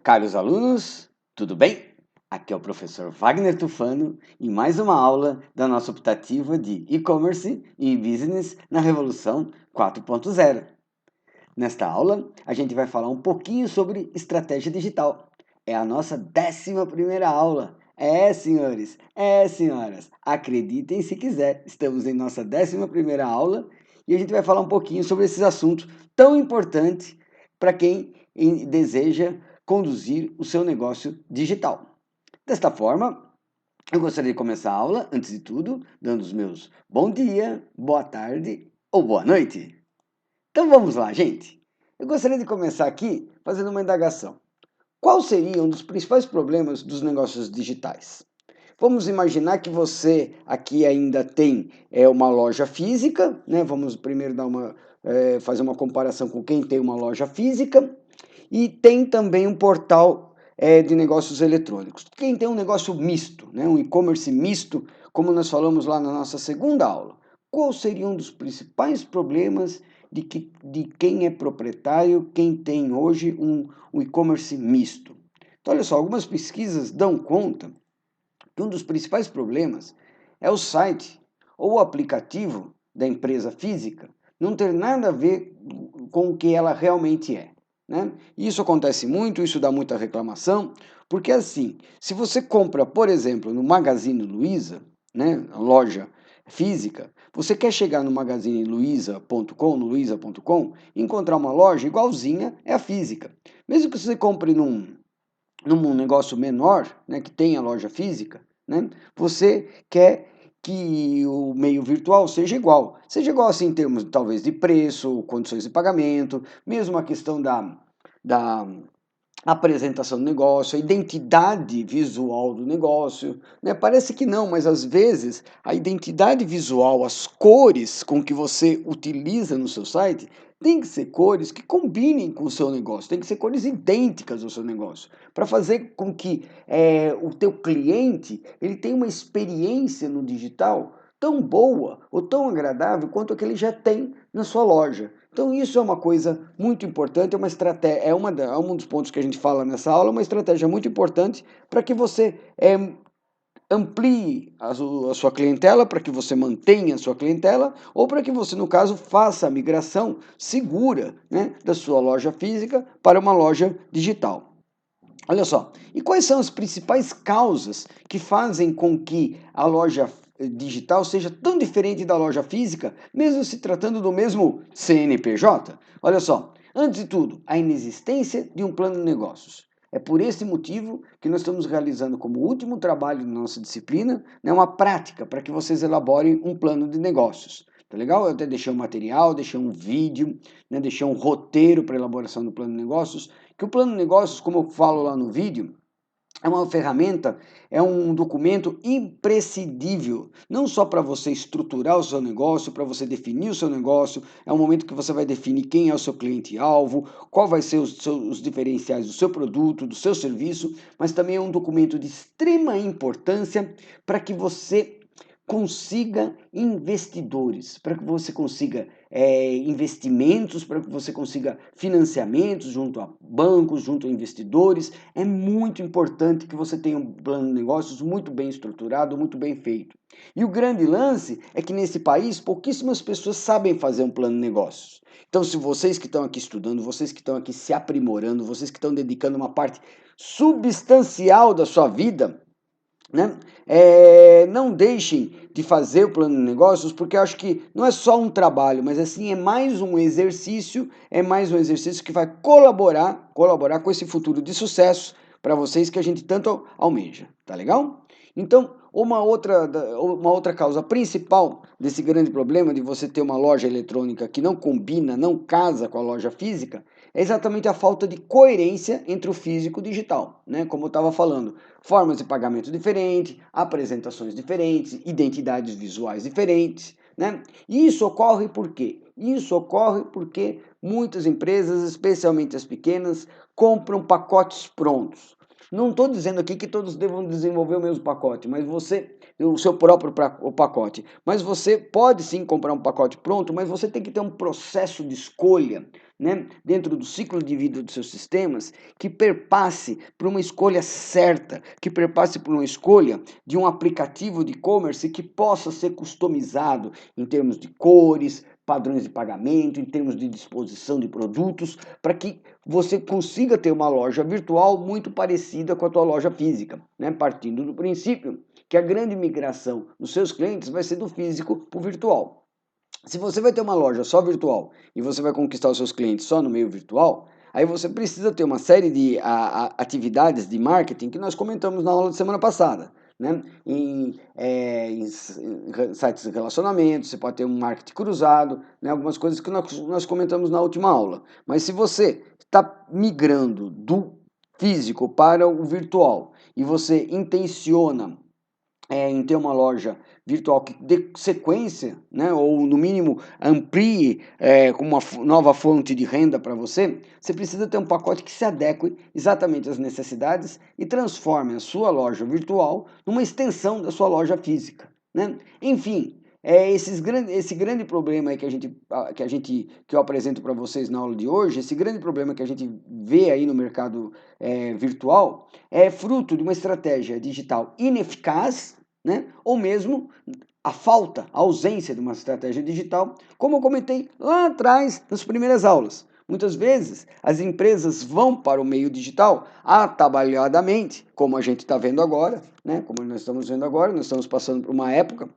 Caros alunos, tudo bem? Aqui é o professor Wagner Tufano em mais uma aula da nossa optativa de e-commerce e business na Revolução 4.0. Nesta aula, a gente vai falar um pouquinho sobre estratégia digital. É a nossa 11ª aula. Senhores, senhoras, acreditem se quiser, estamos em nossa 11ª aula e a gente vai falar um pouquinho sobre esses assuntos tão importantes para quem deseja conduzir o seu negócio digital. Desta forma, eu gostaria de começar a aula, antes de tudo, dando os meus bom dia, boa tarde ou boa noite. Então vamos lá, gente. Eu gostaria de começar aqui fazendo uma indagação. Qual seria um dos principais problemas dos negócios digitais? Vamos imaginar que você aqui ainda tem uma loja física, né? Vamos primeiro fazer uma comparação com quem tem uma loja física e tem também um portal de negócios eletrônicos. Quem tem um negócio misto, né? Um e-commerce misto, como nós falamos lá na nossa segunda aula. Qual seria um dos principais problemas de quem é proprietário, quem tem hoje um e-commerce misto? Então, olha só, algumas pesquisas dão conta que um dos principais problemas é o site ou o aplicativo da empresa física não ter nada a ver com o que ela realmente é. Né? Isso acontece muito, isso dá muita reclamação, porque assim, se você compra, por exemplo, no Magazine Luiza, né, a loja física, você quer chegar no magazineluiza.com, no luiza.com, e encontrar uma loja igualzinha é a física. Mesmo que você compre num negócio menor, né, que tenha loja física, né, você quer que o meio virtual seja igual. Seja igual assim em termos talvez de preço, condições de pagamento, mesmo a questão da apresentação do negócio, a identidade visual do negócio, né? Parece que não, mas às vezes a identidade visual, as cores com que você utiliza no seu site, tem que ser cores que combinem com o seu negócio, tem que ser cores idênticas ao seu negócio, para fazer com que o teu cliente ele tenha uma experiência no digital tão boa ou tão agradável quanto a que ele já tem na sua loja. Então isso é uma coisa muito importante, é uma estratégia, é um dos pontos que a gente fala nessa aula, uma estratégia muito importante para que você amplie a sua clientela, para que você mantenha a sua clientela, ou para que você, no caso, faça a migração segura, né, da sua loja física para uma loja digital. Olha só, e quais são as principais causas que fazem com que a loja digital seja tão diferente da loja física, mesmo se tratando do mesmo CNPJ? Olha só, antes de tudo, a inexistência de um plano de negócios. É por esse motivo que nós estamos realizando como último trabalho da nossa disciplina, né, uma prática para que vocês elaborem um plano de negócios. Tá legal? Eu até deixei um material, deixei um vídeo, né, deixei um roteiro para elaboração do plano de negócios, que o plano de negócios, como eu falo lá no vídeo, é uma ferramenta, é um documento imprescindível, não só para você estruturar o seu negócio, para você definir o seu negócio, é um momento que você vai definir quem é o seu cliente-alvo, qual vai ser os diferenciais do seu produto, do seu serviço, mas também é um documento de extrema importância para que você consiga investidores, para que você consiga investimentos, para que você consiga financiamentos junto a bancos, junto a investidores. É muito importante que você tenha um plano de negócios muito bem estruturado, muito bem feito. E o grande lance é que nesse país pouquíssimas pessoas sabem fazer um plano de negócios. Então, se vocês que estão aqui estudando, vocês que estão aqui se aprimorando, vocês que estão dedicando uma parte substancial da sua vida, né? Não deixem de fazer o plano de negócios, porque eu acho que não é só um trabalho, mas assim é mais um exercício, que vai colaborar com esse futuro de sucesso para vocês que a gente tanto almeja, tá legal? Então, uma outra causa principal desse grande problema de você ter uma loja eletrônica que não combina, não casa com a loja física, é exatamente a falta de coerência entre o físico e o digital, né? Como eu estava falando, formas de pagamento diferentes, apresentações diferentes, identidades visuais diferentes, né? E isso ocorre por quê? Isso ocorre porque muitas empresas, especialmente as pequenas, compram pacotes prontos. Não estou dizendo aqui que todos devam desenvolver o mesmo pacote, mas o seu próprio pacote. Mas você pode sim comprar um pacote pronto, mas você tem que ter um processo de escolha, né, dentro do ciclo de vida dos seus sistemas, que perpasse por uma escolha certa, que perpasse por uma escolha de um aplicativo de e-commerce que possa ser customizado em termos de cores, padrões de pagamento, em termos de disposição de produtos, para que você consiga ter uma loja virtual muito parecida com a tua loja física, né? Partindo do princípio que a grande migração dos seus clientes vai ser do físico para o virtual. Se você vai ter uma loja só virtual e você vai conquistar os seus clientes só no meio virtual, aí você precisa ter uma série de atividades de marketing que nós comentamos na aula de semana passada. Né? Em sites de relacionamento, você pode ter um marketing cruzado, né? Algumas coisas que nós comentamos na última aula. Mas se você está migrando do físico para o virtual e você intenciona em ter uma loja virtual que dê sequência, né, ou no mínimo amplie com uma nova fonte de renda para você, você precisa ter um pacote que se adeque exatamente às necessidades e transforme a sua loja virtual numa extensão da sua loja física. Né? Enfim, esse grande problema aí que eu apresento para vocês na aula de hoje, esse grande problema que a gente vê aí no mercado virtual, é fruto de uma estratégia digital ineficaz, né? Ou mesmo a ausência de uma estratégia digital, como eu comentei lá atrás nas primeiras aulas. Muitas vezes as empresas vão para o meio digital atabalhadamente, como a gente está vendo agora, né? Como nós estamos vendo agora, nós estamos passando por uma época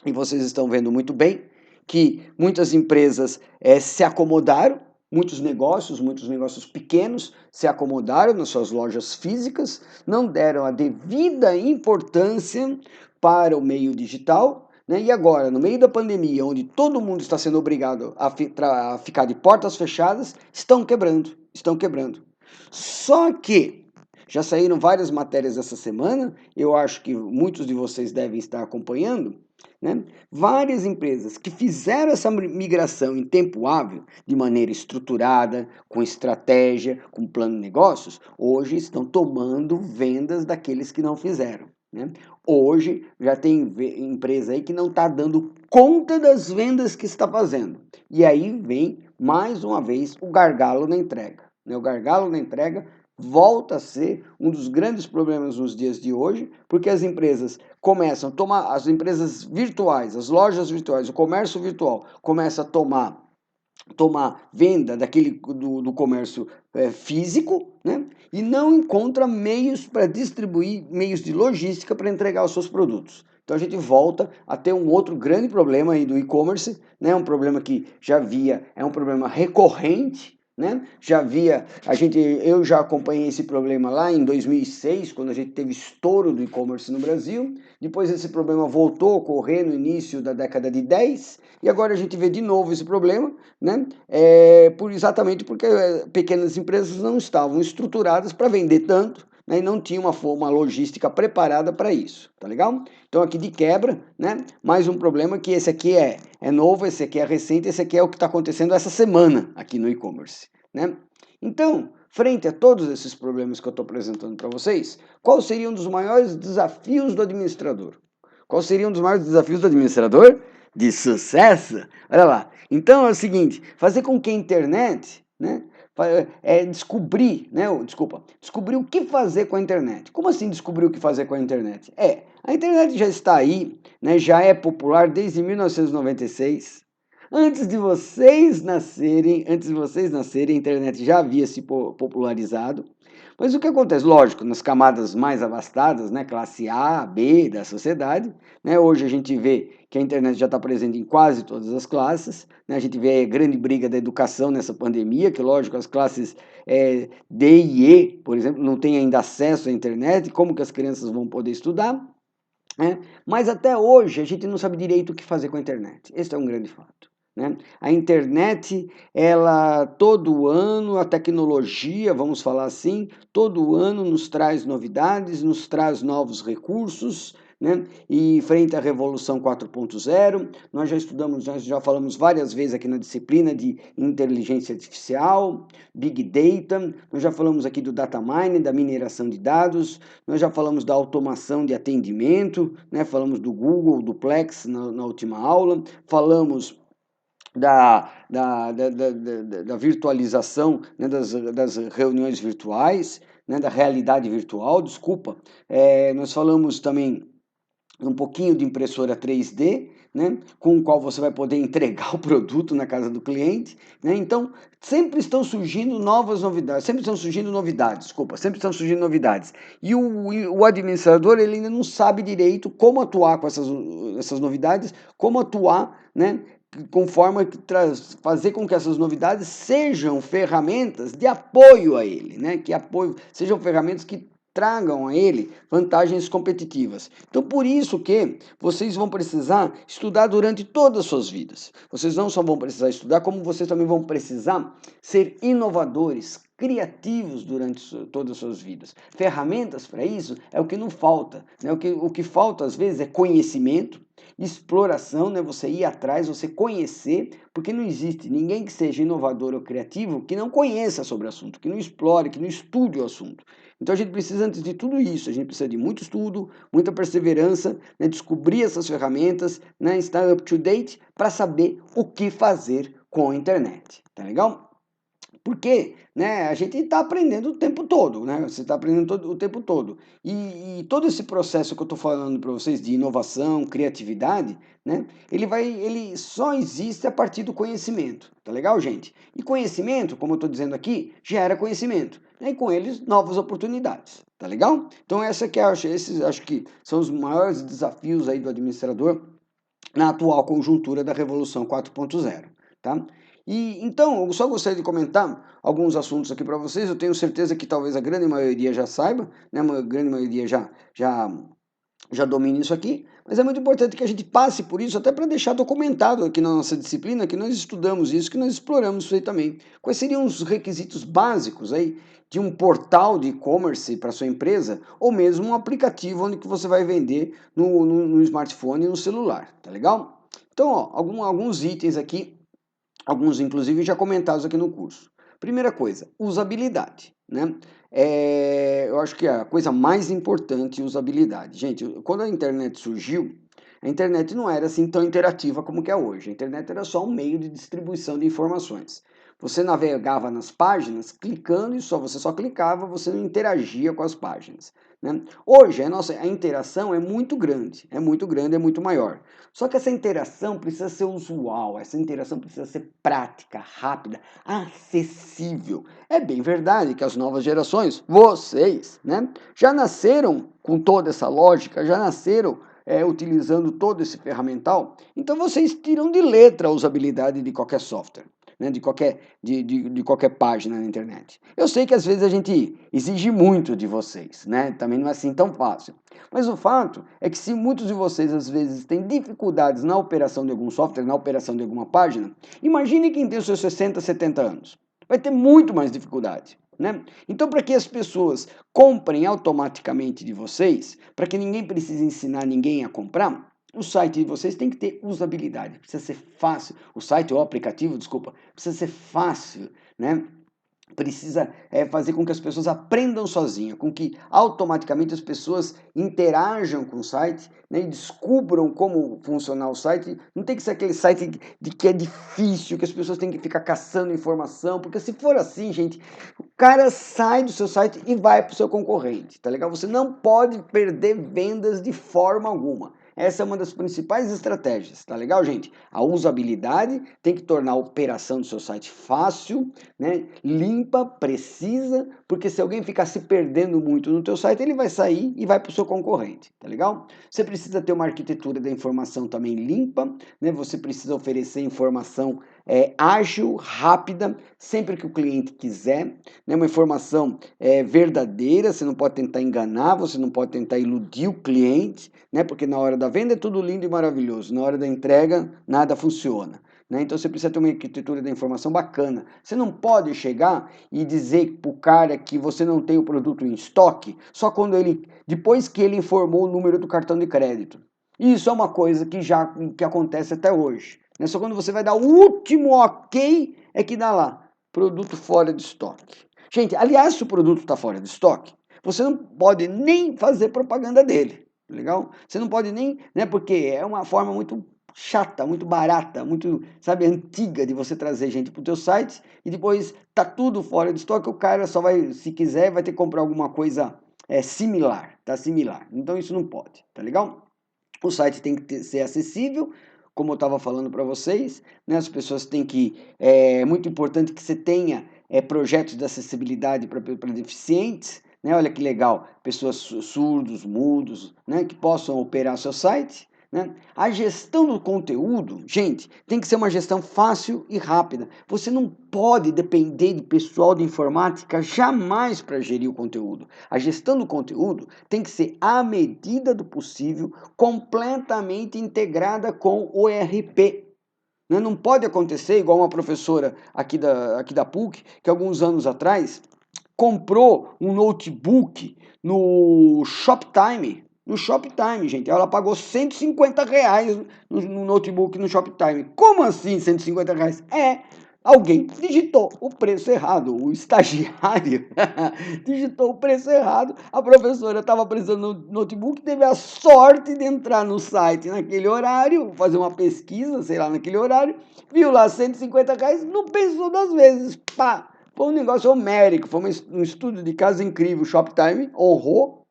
e vocês estão vendo muito bem que muitas empresas se acomodaram, muitos negócios pequenos se acomodaram nas suas lojas físicas, não deram a devida importância para o meio digital, né? E agora, no meio da pandemia, onde todo mundo está sendo obrigado a ficar de portas fechadas, estão quebrando. Só que já saíram várias matérias essa semana, eu acho que muitos de vocês devem estar acompanhando, né? Várias empresas que fizeram essa migração em tempo hábil, de maneira estruturada, com estratégia, com plano de negócios, hoje estão tomando vendas daqueles que não fizeram. Né? Hoje já tem empresa aí que não está dando conta das vendas que está fazendo. E aí vem, mais uma vez, o gargalo na entrega. Né? O gargalo na entrega volta a ser um dos grandes problemas nos dias de hoje, porque as empresas começam a tomar, as empresas virtuais, as lojas virtuais, o comércio virtual começa a tomar venda do comércio físico, né? E não encontra meios para distribuir, meios de logística para entregar os seus produtos. Então a gente volta a ter um outro grande problema aí do e-commerce, né? Um problema que é um problema recorrente, né? Eu já acompanhei esse problema lá em 2006, quando a gente teve estouro do e-commerce no Brasil. Depois esse problema voltou a ocorrer no início da década de 10, e agora a gente vê de novo esse problema, né? Exatamente porque pequenas empresas não estavam estruturadas para vender tanto, né? E não tinham uma logística preparada para isso, tá legal? Então aqui de quebra, né? Mais um problema que esse aqui é novo, esse aqui é recente, esse aqui é o que está acontecendo essa semana aqui no e-commerce, né? Então, frente a todos esses problemas que eu estou apresentando para vocês, qual seria um dos maiores desafios do administrador? Qual seria um dos maiores desafios do administrador? De sucesso? Olha lá. Então é o seguinte, fazer com que a internet, né, descobrir o que fazer com a internet. Como assim descobrir o que fazer com a internet? A internet já está aí, né, já é popular desde 1996. Antes de vocês nascerem, a internet já havia se popularizado. Mas o que acontece? Lógico, nas camadas mais abastadas, né, classe A, B da sociedade, né, hoje a gente vê que a internet já está presente em quase todas as classes, né, a gente vê a grande briga da educação nessa pandemia, que lógico, as classes D e E, por exemplo, não têm ainda acesso à internet, como que as crianças vão poder estudar? Mas até hoje a gente não sabe direito o que fazer com a internet. Esse é um grande fato. Né? A internet, ela todo ano, a tecnologia, vamos falar assim, todo ano nos traz novidades, nos traz novos recursos, né? E frente à Revolução 4.0, nós já falamos várias vezes aqui na disciplina de inteligência artificial, Big Data, nós já falamos aqui do data mining, da mineração de dados, nós já falamos da automação de atendimento, né? Falamos do Google, do Plex na última aula, falamos da virtualização, né, das reuniões virtuais, né, da realidade virtual, desculpa. Nós falamos também um pouquinho de impressora 3D, né, com o qual você vai poder entregar o produto na casa do cliente, né? Então, sempre estão surgindo sempre estão surgindo novidades. E o administrador, ele ainda não sabe direito como atuar com essas novidades, como atuar, né, fazer com que essas novidades sejam ferramentas de apoio a ele, né? Sejam ferramentas que tragam a ele vantagens competitivas. Então, por isso que vocês vão precisar estudar durante todas as suas vidas. Vocês não só vão precisar estudar, como vocês também vão precisar ser inovadores, criativos durante todas as suas vidas. Ferramentas para isso é o que não falta, né? O que falta às vezes é conhecimento, exploração, né? Você ir atrás, você conhecer, porque não existe ninguém que seja inovador ou criativo que não conheça sobre o assunto, que não explore, que não estude o assunto. Então a gente precisa, antes de tudo isso, a gente precisa de muito estudo, muita perseverança, né? Descobrir essas ferramentas, né? Estar up to date para saber o que fazer com a internet. Tá legal? Porque, né, a gente está aprendendo o tempo todo, né? Você está aprendendo o tempo todo. E todo esse processo que eu estou falando para vocês de inovação, criatividade, né? Ele só existe a partir do conhecimento. Tá legal, gente? E conhecimento, como eu estou dizendo aqui, gera conhecimento. Né? E com eles, novas oportunidades. Tá legal? Então, esses acho que são os maiores desafios aí do administrador na atual conjuntura da Revolução 4.0, tá? E então, eu só gostaria de comentar alguns assuntos aqui para vocês. Eu tenho certeza que talvez a grande maioria já saiba, né? A grande maioria já domina isso aqui, mas é muito importante que a gente passe por isso, até para deixar documentado aqui na nossa disciplina, que nós estudamos isso, que nós exploramos isso aí também. Quais seriam os requisitos básicos aí de um portal de e-commerce para sua empresa, ou mesmo um aplicativo onde que você vai vender no smartphone e no celular, tá legal? Então, ó, alguns itens aqui, alguns inclusive já comentados aqui no curso. Primeira coisa, usabilidade, né? Eu acho que a coisa mais importante é usabilidade. Gente, quando a internet surgiu, a internet não era assim tão interativa como que é hoje. A internet era só um meio de distribuição de informações. Você navegava nas páginas clicando e você só clicava, você não interagia com as páginas, né? Hoje a interação é muito grande, é muito maior. Só que essa interação precisa ser usual, essa interação precisa ser prática, rápida, acessível. É bem verdade que as novas gerações, vocês, né, já nasceram com toda essa lógica, já nasceram utilizando todo esse ferramental, então vocês tiram de letra a usabilidade de qualquer software. Né, de qualquer página na internet. Eu sei que às vezes a gente exige muito de vocês, né? Também não é assim tão fácil. Mas o fato é que se muitos de vocês às vezes têm dificuldades na operação de algum software, na operação de alguma página, imagine quem tem os seus 60, 70 anos. Vai ter muito mais dificuldade. Né? Então, para que as pessoas comprem automaticamente de vocês, para que ninguém precise ensinar ninguém a comprar, o site de vocês tem que ter usabilidade, precisa ser fácil. O site ou o aplicativo, desculpa, precisa ser fácil, né? Precisa fazer com que as pessoas aprendam sozinhas, com que automaticamente as pessoas interajam com o site, né, e descubram como funcionar o site. Não tem que ser aquele site que é difícil, que as pessoas têm que ficar caçando informação, porque se for assim, gente, o cara sai do seu site e vai para o seu concorrente, tá legal? Você não pode perder vendas de forma alguma. Essa é uma das principais estratégias, tá legal, gente? A usabilidade tem que tornar a operação do seu site fácil, né? Limpa, precisa, porque se alguém ficar se perdendo muito no teu site, ele vai sair e vai para o seu concorrente, tá legal? Você precisa ter uma arquitetura da informação também limpa, né? Você precisa oferecer informação ágil, rápida, sempre que o cliente quiser, né? Uma informação verdadeira, você não pode tentar enganar, você não pode tentar iludir o cliente, né? Porque na hora da venda é tudo lindo e maravilhoso, na hora da entrega nada funciona. né? Então você precisa ter uma arquitetura da informação bacana. Você não pode chegar e dizer para o cara que você não tem o produto em estoque só quando depois que ele informou o número do cartão de crédito. Isso é uma coisa que acontece até hoje. Né? Só quando você vai dar o último ok é que dá lá, produto fora de estoque. Gente, aliás, se o produto está fora de estoque, você não pode nem fazer propaganda dele, legal? Você não pode nem, né? Porque é uma forma muito chata, muito barata, muito, sabe, antiga de você trazer gente para o teu site e depois tá tudo fora de estoque, o cara só vai, se quiser, vai ter que comprar alguma coisa similar, tá? Similar. Então isso não pode, tá legal? O site tem que ser acessível, como eu estava falando para vocês, né? As pessoas têm que. É muito importante que você tenha projetos de acessibilidade para deficientes. Né? Olha que legal, pessoas surdos, mudos, né? Que possam operar seu site. Né? A gestão do conteúdo, gente, tem que ser uma gestão fácil e rápida. Você não pode depender de pessoal de informática jamais para gerir o conteúdo. A gestão do conteúdo tem que ser, à medida do possível, completamente integrada com o ERP. Não pode acontecer igual uma professora aqui da PUC, que alguns anos atrás comprou um notebook no Shoptime. No Shoptime, gente. Ela pagou R$ 150 no notebook no Shoptime. Como assim R$ 150? Alguém digitou o preço errado. O estagiário digitou o preço errado. A professora estava precisando do notebook, teve a sorte de entrar no site naquele horário, fazer uma pesquisa, sei lá, naquele horário, viu lá R$ 150, não pensou 2 vezes. Pá! Foi um negócio homérico, foi um estudo de caso incrível. O Shoptime honrou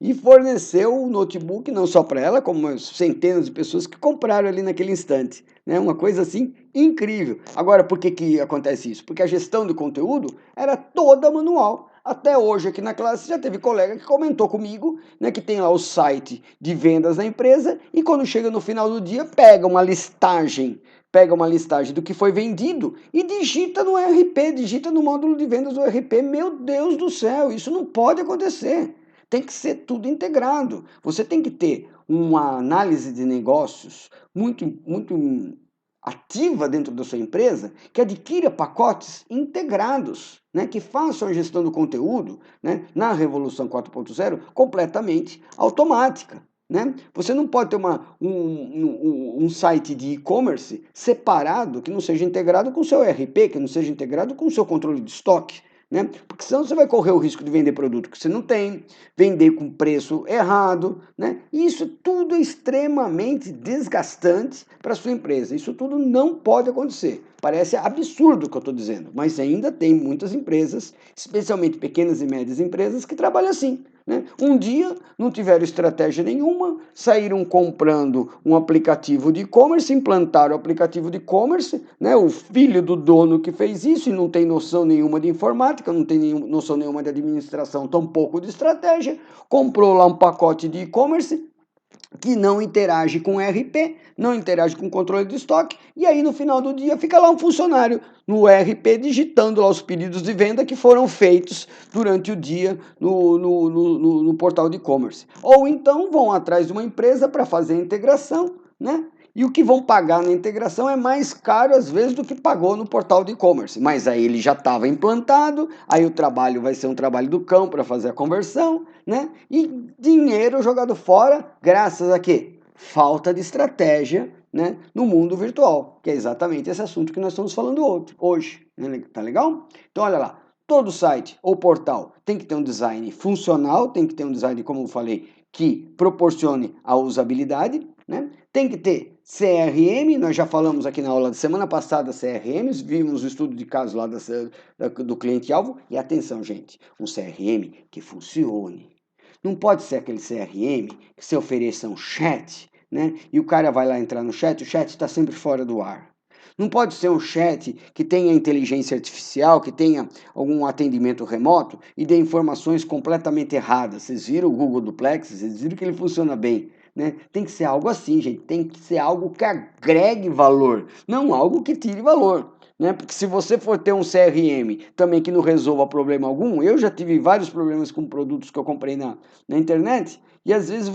e forneceu o notebook não só para ela, como centenas de pessoas que compraram ali naquele instante. Né? Uma coisa assim incrível. Agora, por que acontece isso? Porque a gestão do conteúdo era toda manual. Até hoje aqui na classe já teve colega que comentou comigo, né, que tem lá o site de vendas da empresa e quando chega no final do dia pega uma listagem do que foi vendido e digita no ERP, digita no módulo de vendas do ERP. Meu Deus do céu, isso não pode acontecer. Tem que ser tudo integrado. Você tem que ter uma análise de negócios muito, muito ativa dentro da sua empresa, que adquira pacotes integrados, né, que façam a gestão do conteúdo, né, na Revolução 4.0 completamente automática. Né? Você não pode ter um site de e-commerce separado, que não seja integrado com o seu ERP, que não seja integrado com o seu controle de estoque. Né? Porque senão você vai correr o risco de vender produto que você não tem, vender com preço errado, né? E isso tudo é extremamente desgastante para a sua empresa. Isso tudo não pode acontecer. Parece absurdo o que eu estou dizendo, mas ainda tem muitas empresas, especialmente pequenas e médias empresas, que trabalham assim. Né? Um dia não tiveram estratégia nenhuma, saíram comprando um aplicativo de e-commerce, implantaram o aplicativo de e-commerce, né? O filho do dono que fez isso e não tem noção nenhuma de informática, não tem noção nenhuma de administração, tampouco de estratégia, comprou lá um pacote de e-commerce que não interage com ERP, não interage com controle de estoque, e aí no final do dia fica lá um funcionário no ERP digitando lá os pedidos de venda que foram feitos durante o dia no portal de e-commerce. Ou então vão atrás de uma empresa para fazer a integração, né? E o que vão pagar na integração é mais caro, às vezes, do que pagou no portal de e-commerce. Mas aí ele já estava implantado, aí o trabalho vai ser um trabalho do cão para fazer a conversão, né? E dinheiro jogado fora, graças a quê? Falta de estratégia, né, no mundo virtual, que é exatamente esse assunto que nós estamos falando hoje. Né? Tá legal? Então, olha lá. Todo site ou portal tem que ter um design funcional, tem que ter um design, como eu falei, que proporcione a usabilidade, né? Tem que ter CRM, nós já falamos aqui na aula da semana passada CRMs, vimos o estudo de caso lá do cliente-alvo, e atenção, gente, um CRM que funcione. Não pode ser aquele CRM que você ofereça um chat, né? E o cara vai lá entrar no chat, o chat está sempre fora do ar. Não pode ser um chat que tenha inteligência artificial, que tenha algum atendimento remoto e dê informações completamente erradas. Vocês viram o Google Duplex? Vocês viram que ele funciona bem. Né? Tem que ser algo assim, gente. Tem que ser algo que agregue valor, não algo que tire valor. né? Porque se você for ter um CRM também que não resolva problema algum, eu já tive vários problemas com produtos que eu comprei na internet, e às vezes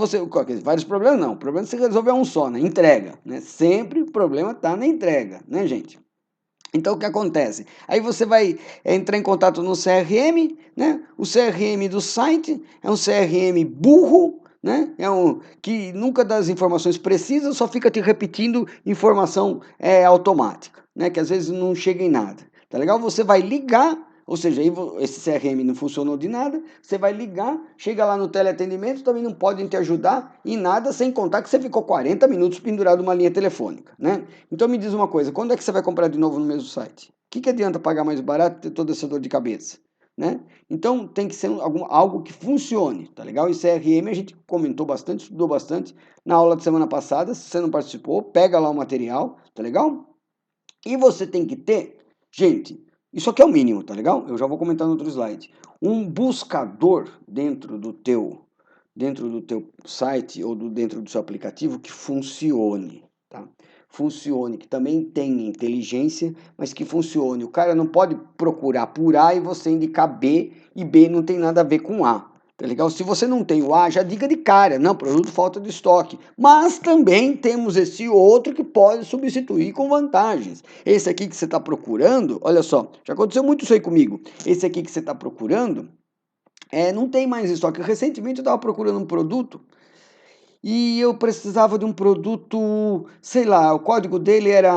vários problemas não, o problema é você resolver um só, né? Entrega, né? Sempre o problema está na entrega, né, gente? Então, o que acontece? Aí você vai entrar em contato no CRM, né? O CRM do site é um CRM burro, né? É um que nunca dá as informações precisas, só fica te repetindo informação automática, né? Que às vezes não chega em nada. Tá legal? Você vai ligar, ou seja, aí esse CRM não funcionou de nada, você vai ligar, chega lá no teleatendimento, também não podem te ajudar em nada, sem contar que você ficou 40 minutos pendurado numa linha telefônica, né? Então me diz uma coisa, quando é que você vai comprar de novo no mesmo site? O que adianta pagar mais barato e ter toda essa dor de cabeça, né? Então tem que ser algo que funcione, tá legal? E CRM a gente comentou bastante, estudou bastante na aula de semana passada. Se você não participou, pega lá o material, tá legal? E você tem que ter, gente, isso aqui é o mínimo, tá legal? Eu já vou comentar no outro slide. Um buscador dentro do teu site ou dentro do seu aplicativo que funcione, tá? Funcione, que também tenha inteligência, mas que funcione. O cara não pode procurar por A e você indicar B, e B não tem nada a ver com A. Tá legal? Se você não tem o A, já diga de cara, não, produto falta de estoque. Mas também temos esse outro que pode substituir com vantagens. Esse aqui que você está procurando, olha só, já aconteceu muito isso aí comigo. Esse aqui que você está procurando, não tem mais estoque. Recentemente eu estava procurando um produto e eu precisava de um produto, sei lá, o código dele era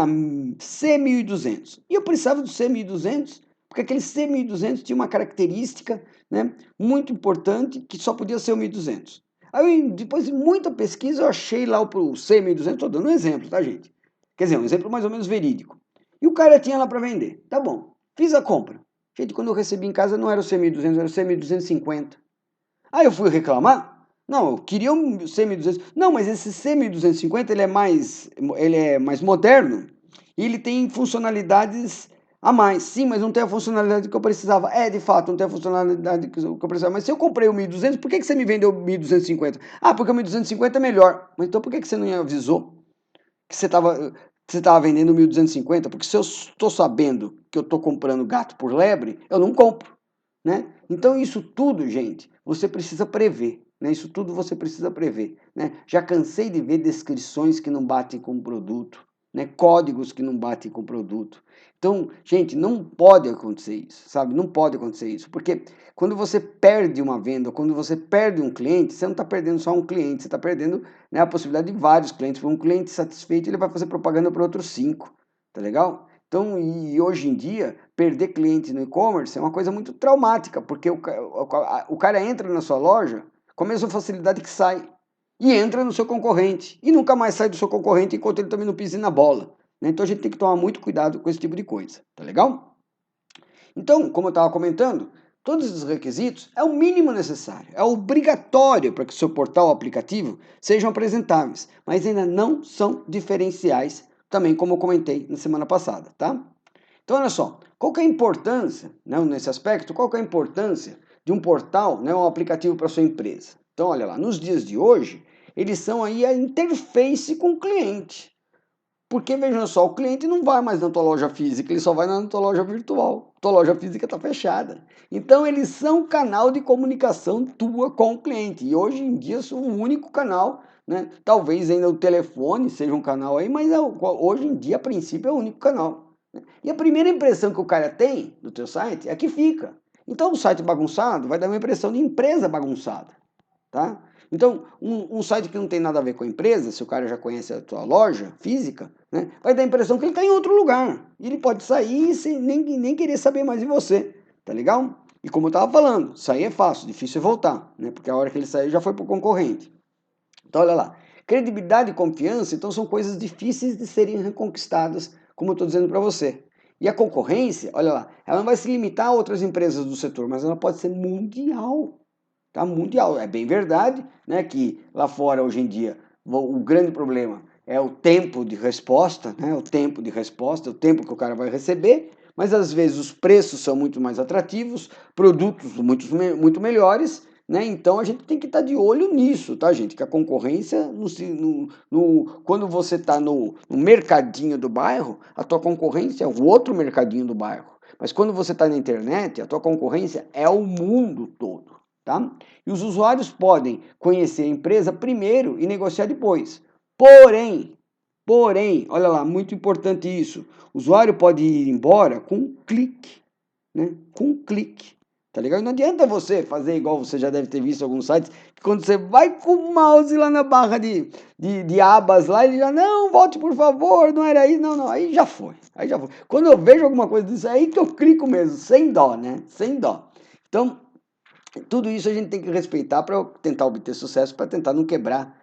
C1200. E eu precisava do C1200 porque aquele C1200 tinha uma característica, né, muito importante que só podia ser o 1200. Aí, depois de muita pesquisa, eu achei lá o C1200, estou dando um exemplo, tá, gente? Quer dizer, um exemplo mais ou menos verídico. E o cara tinha lá para vender. Tá bom, fiz a compra. Gente, quando eu recebi em casa não era o C1200, era o C1250. Aí eu fui reclamar. Não, eu queria um C1200. Não, mas esse C1250 ele é mais moderno e ele tem funcionalidades a mais. Sim, mas não tem a funcionalidade que eu precisava. De fato, não tem a funcionalidade que eu precisava. Mas se eu comprei o 1200, por que você me vendeu o 1250? Ah, porque o 1250 é melhor. Mas então por que você não me avisou que você estava vendendo o 1250? Porque se eu estou sabendo que eu estou comprando gato por lebre, eu não compro, né? Então isso tudo, gente, você precisa prever, né? Isso tudo você precisa prever, né? Já cansei de ver descrições que não batem com o produto, né? Códigos que não batem com o produto. Então, gente, não pode acontecer isso, sabe? Não pode acontecer isso, porque quando você perde uma venda, quando você perde um cliente, você não está perdendo só um cliente, você está perdendo, né, a possibilidade de vários clientes. Um cliente satisfeito, ele vai fazer propaganda para outros 5, tá legal? Então, e hoje em dia, perder cliente no e-commerce é uma coisa muito traumática, porque o cara entra na sua loja com a mesma facilidade que sai, e entra no seu concorrente, e nunca mais sai do seu concorrente enquanto ele também não pise na bola, né? Então a gente tem que tomar muito cuidado com esse tipo de coisa, tá legal? Então, como eu estava comentando, todos os requisitos é o mínimo necessário, é obrigatório para que o seu portal ou aplicativo sejam apresentáveis, mas ainda não são diferenciais, também como eu comentei na semana passada, tá? Então, olha só, qual que é a importância, né, nesse aspecto, qual que é a importância de um portal, né, um aplicativo para sua empresa? Então, olha lá, nos dias de hoje, eles são aí a interface com o cliente. Porque, vejam só, o cliente não vai mais na tua loja física, ele só vai na tua loja virtual. Tua loja física está fechada. Então, eles são um canal de comunicação tua com o cliente. E hoje em dia são o único canal, né? Talvez ainda o telefone seja um canal aí, mas hoje em dia, a princípio, é o único canal. E a primeira impressão que o cara tem do teu site é que fica. Então, o site bagunçado vai dar uma impressão de empresa bagunçada, tá? Então, um site que não tem nada a ver com a empresa, se o cara já conhece a tua loja física, né, vai dar a impressão que ele está em outro lugar. E ele pode sair sem nem querer saber mais de você, tá legal? E como eu estava falando, sair é fácil, difícil é voltar, né? Porque a hora que ele sair já foi para o concorrente. Então, olha lá, credibilidade e confiança, então são coisas difíceis de serem reconquistadas, como eu estou dizendo para você. E a concorrência, olha lá, ela não vai se limitar a outras empresas do setor, mas ela pode ser mundial. Tá? Mundial. É bem verdade, né, que lá fora, hoje em dia, o grande problema é o tempo de resposta, né, o tempo que o cara vai receber, mas às vezes os preços são muito mais atrativos, produtos muito melhores, né? Então a gente tem que estar de olho nisso, tá, gente? Que a concorrência, quando você está no mercadinho do bairro, a tua concorrência é o outro mercadinho do bairro. Mas quando você está na internet, a tua concorrência é o mundo todo, tá? E os usuários podem conhecer a empresa primeiro e negociar depois. Porém, olha lá, muito importante isso. O usuário pode ir embora com um clique, né? Com um clique. Tá ligado? Não adianta você fazer igual você já deve ter visto em alguns sites, que quando você vai com o mouse lá na barra de abas lá, ele já, não, volte por favor, não era isso, não, aí já foi. Quando eu vejo alguma coisa disso, é aí que eu clico mesmo, sem dó, né? Sem dó. Então, tudo isso a gente tem que respeitar para tentar obter sucesso, para tentar não quebrar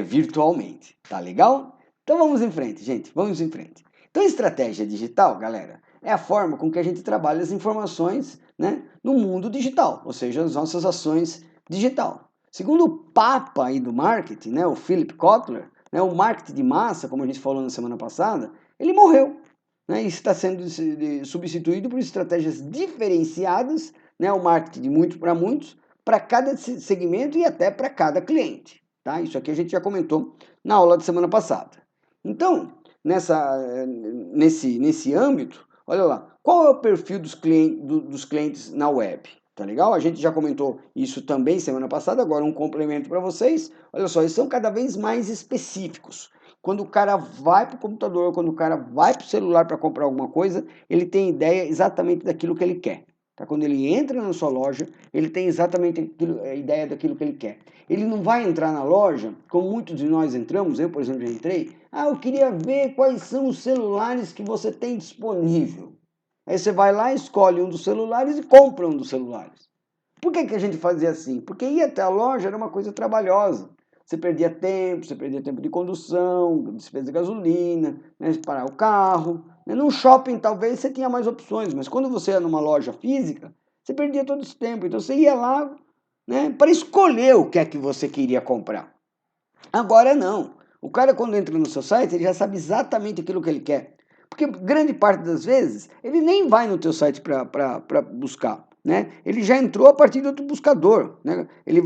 virtualmente, tá legal? Então vamos em frente, gente, vamos em frente. Então, estratégia digital, galera, é a forma com que a gente trabalha as informações, né, no mundo digital, ou seja, as nossas ações digital. Segundo o papa aí do marketing, né, o Philip Kotler, né, o marketing de massa, como a gente falou na semana passada, ele morreu, né, e está sendo substituído por estratégias diferenciadas, né, o marketing de muito para cada segmento e até para cada cliente. Tá? Isso aqui a gente já comentou na aula da semana passada. Então, nesse âmbito, olha lá, qual é o perfil dos clientes na web? Tá legal? A gente já comentou isso também semana passada, agora um complemento para vocês. Olha só, eles são cada vez mais específicos. Quando o cara vai para o computador, quando o cara vai para o celular para comprar alguma coisa, ele tem ideia exatamente daquilo que ele quer. Tá? Quando ele entra na sua loja, ele tem exatamente a ideia daquilo que ele quer. Ele não vai entrar na loja, como muitos de nós entramos, eu, por exemplo, já entrei. Eu queria ver quais são os celulares que você tem disponível. Aí você vai lá, escolhe um dos celulares e compra um dos celulares. Por que a gente fazia assim? Porque ir até a loja era uma coisa trabalhosa. Você perdia tempo de condução, despesa de gasolina, né, de parar o carro. No shopping, talvez, você tinha mais opções, mas quando você ia numa loja física, você perdia todo esse tempo. Então, você ia lá, né, para escolher o que é que você queria comprar. Agora, não. O cara, quando entra no seu site, ele já sabe exatamente aquilo que ele quer. Porque grande parte das vezes, ele nem vai no teu site para buscar. Né? Ele já entrou a partir de outro buscador. Né? Ele